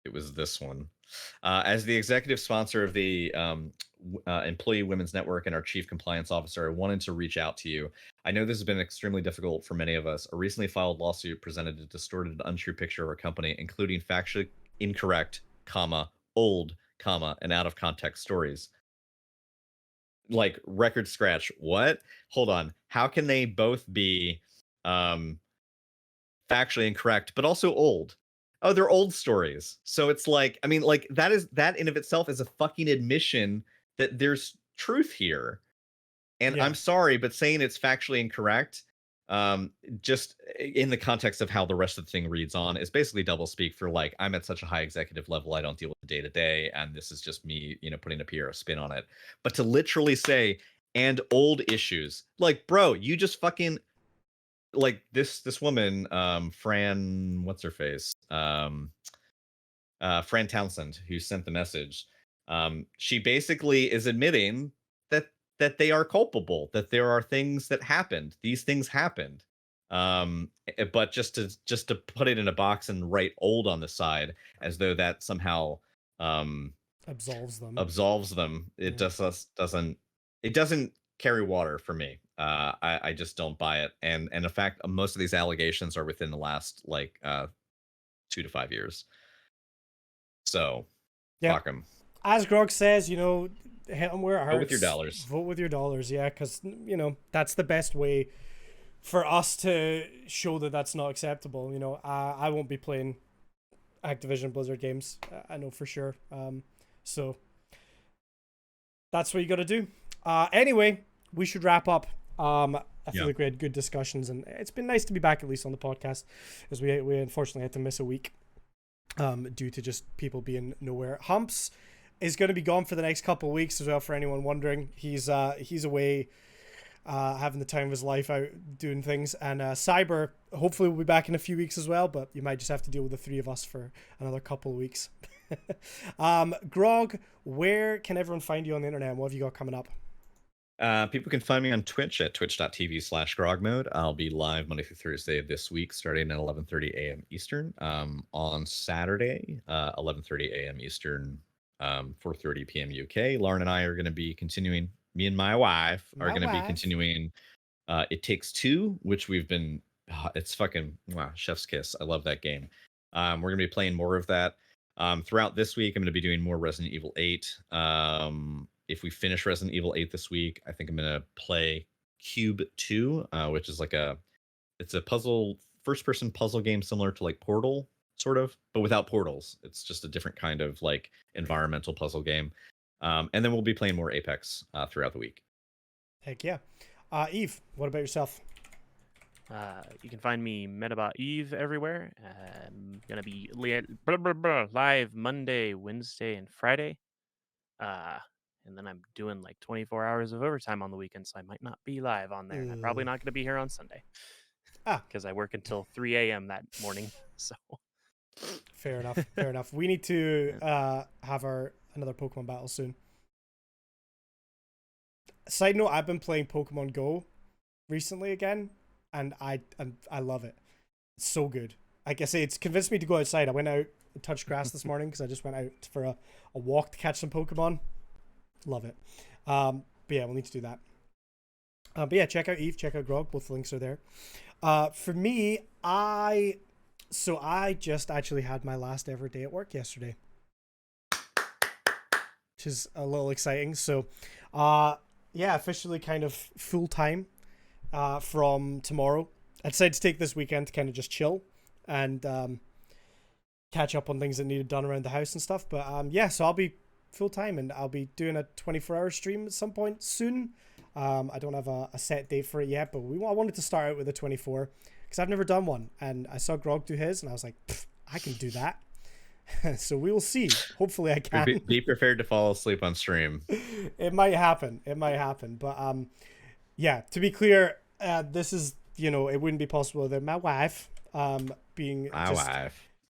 S3: this one. As the executive sponsor of the Employee Women's Network and our chief compliance officer, I wanted to reach out to you. I know this has been extremely difficult for many of us. A recently filed lawsuit presented a distorted, untrue picture of our company, including factually incorrect, old, and out of context stories. Like, record scratch. What? Hold on. How can they both be factually incorrect, but also old? Oh, they're old stories. So it's like, I mean, like, that in of itself is a fucking admission that there's truth here. And
S1: Yeah.
S3: I'm sorry, but saying it's factually incorrect, just in the context of how the rest of the thing reads on, is basically double speak for like, I'm at such a high executive level, I don't deal with the day to day, and this is just me, you know, putting a PR spin on it. But to literally say, and old issues, like, bro, you just fucking, like, this woman, Fran, what's her face? Fran Townsend, who sent the message. She basically is admitting that they are culpable, that there are things that happened. These things happened. But just to put it in a box and write old on the side, as though that somehow
S1: absolves them.
S3: It doesn't carry water for me. I just don't buy it. And in fact, most of these allegations are within the last like 2 to 5 years. So fuck them.
S1: As Grog says, you know, hit them where it hurts.
S3: Vote with your dollars.
S1: Vote with your dollars, yeah, because, you know, that's the best way for us to show that that's not acceptable. You know, I won't be playing Activision Blizzard games, I know for sure. So That's what you got to do. Anyway, we should wrap up. I feel
S3: Yeah.
S1: like we had good discussions, and it's been nice to be back at least on the podcast, as we unfortunately had to miss a week due to just people being nowhere. Humps is going to be gone for the next couple of weeks as well. For anyone wondering, he's away, having the time of his life out doing things, and Cyber hopefully will be back in a few weeks as well. But you might just have to deal with the three of us for another couple of weeks. Grog, where can everyone find you on the internet, and what have you got coming up?
S3: People can find me on Twitch at twitch.tv/grogmode. I'll be live Monday through Thursday this week, starting at 11:30 a.m. Eastern. On Saturday, 11:30 a.m. Eastern, 4:30 p.m. UK. Lauren and I are going to be continuing. Me and my wife are going to be continuing. It Takes Two, which we've been. It's fucking wow, chef's kiss. I love that game. We're going to be playing more of that. Throughout this week, I'm going to be doing more Resident Evil 8. If we finish Resident Evil 8 this week, I think I'm going to play Cube 2, which is it's a first-person puzzle game similar to like Portal, sort of, but without portals. It's just a different kind of like environmental puzzle game. And then we'll be playing more Apex throughout the week.
S1: Heck yeah. Eve, what about yourself?
S2: You can find me Metabot Eve everywhere. I'm gonna be live Monday, Wednesday, and Friday. And then I'm doing like 24 hours of overtime on the weekend, so I might not be live on there. And I'm probably not gonna be here on Sunday. Because I work until 3 a.m. that morning. So
S1: fair enough. Fair enough. We need to have another Pokemon battle soon. Side note: I've been playing Pokemon Go recently again, and I love it. It's so good. Like I say, it's convinced me to go outside. I went out and touched grass this morning because I just went out for a walk to catch some Pokemon. Love it. But yeah, we'll need to do that. But yeah, check out Eve, check out Grog. Both links are there. For me, I just actually had my last ever day at work yesterday, which is a little exciting. So, yeah, officially kind of full time from tomorrow. I decided to take this weekend to kind of just chill and catch up on things that needed done around the house and stuff. But yeah, so I'll be full time and I'll be doing a 24-hour stream at some point soon. I don't have a set date for it yet, but I wanted to start out with a 24 because I've never done one, and I saw Grog do his, and I was like, I can do that. So we will see. Hopefully, I can.
S3: Be prepared to fall asleep on stream.
S1: It might happen. But yeah. To be clear, this is it wouldn't be possible without my wife being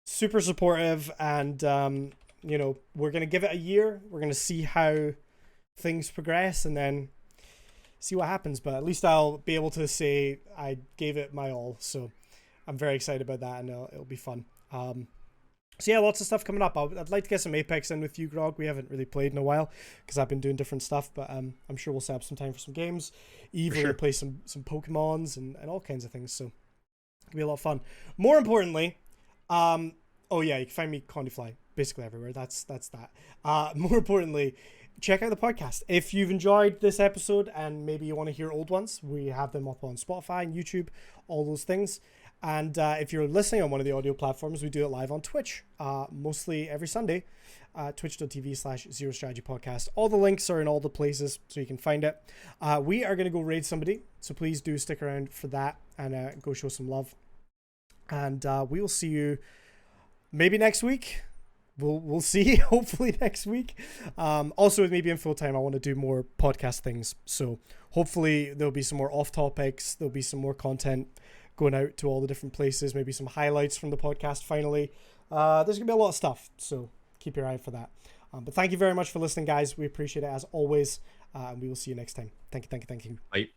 S1: super supportive, and we're gonna give it a year. We're gonna see how things progress, and then see what happens. But at least I'll be able to say I gave it my all. So I'm very excited about that, and it'll be fun. So yeah, lots of stuff coming up. I'd like to get some Apex in with you, Grog. We haven't really played in a while because I've been doing different stuff, but I'm sure we'll set up some time for some games. Eve will play some Pokemons and all kinds of things. So it'll be a lot of fun. More importantly, oh yeah, you can find me Condyfly basically everywhere. That's that. More importantly, check out the podcast. If you've enjoyed this episode and maybe you want to hear old ones, we have them up on Spotify and YouTube, all those things. And if you're listening on one of the audio platforms, we do it live on Twitch, mostly every Sunday, twitch.tv/ZeroStrategyPodcast. All the links are in all the places, so you can find it. We are going to go raid somebody, so please do stick around for that and go show some love. And we will see you maybe next week. We'll see, hopefully next week. Also, with me being full-time, I want to do more podcast things. So hopefully there'll be some more off topics. There'll be some more content going out to all the different places. Maybe some highlights from the podcast finally. There's going to be a lot of stuff. So keep your eye out for that. But thank you very much for listening, guys. We appreciate it as always. And we will see you next time. Thank you.
S3: Bye.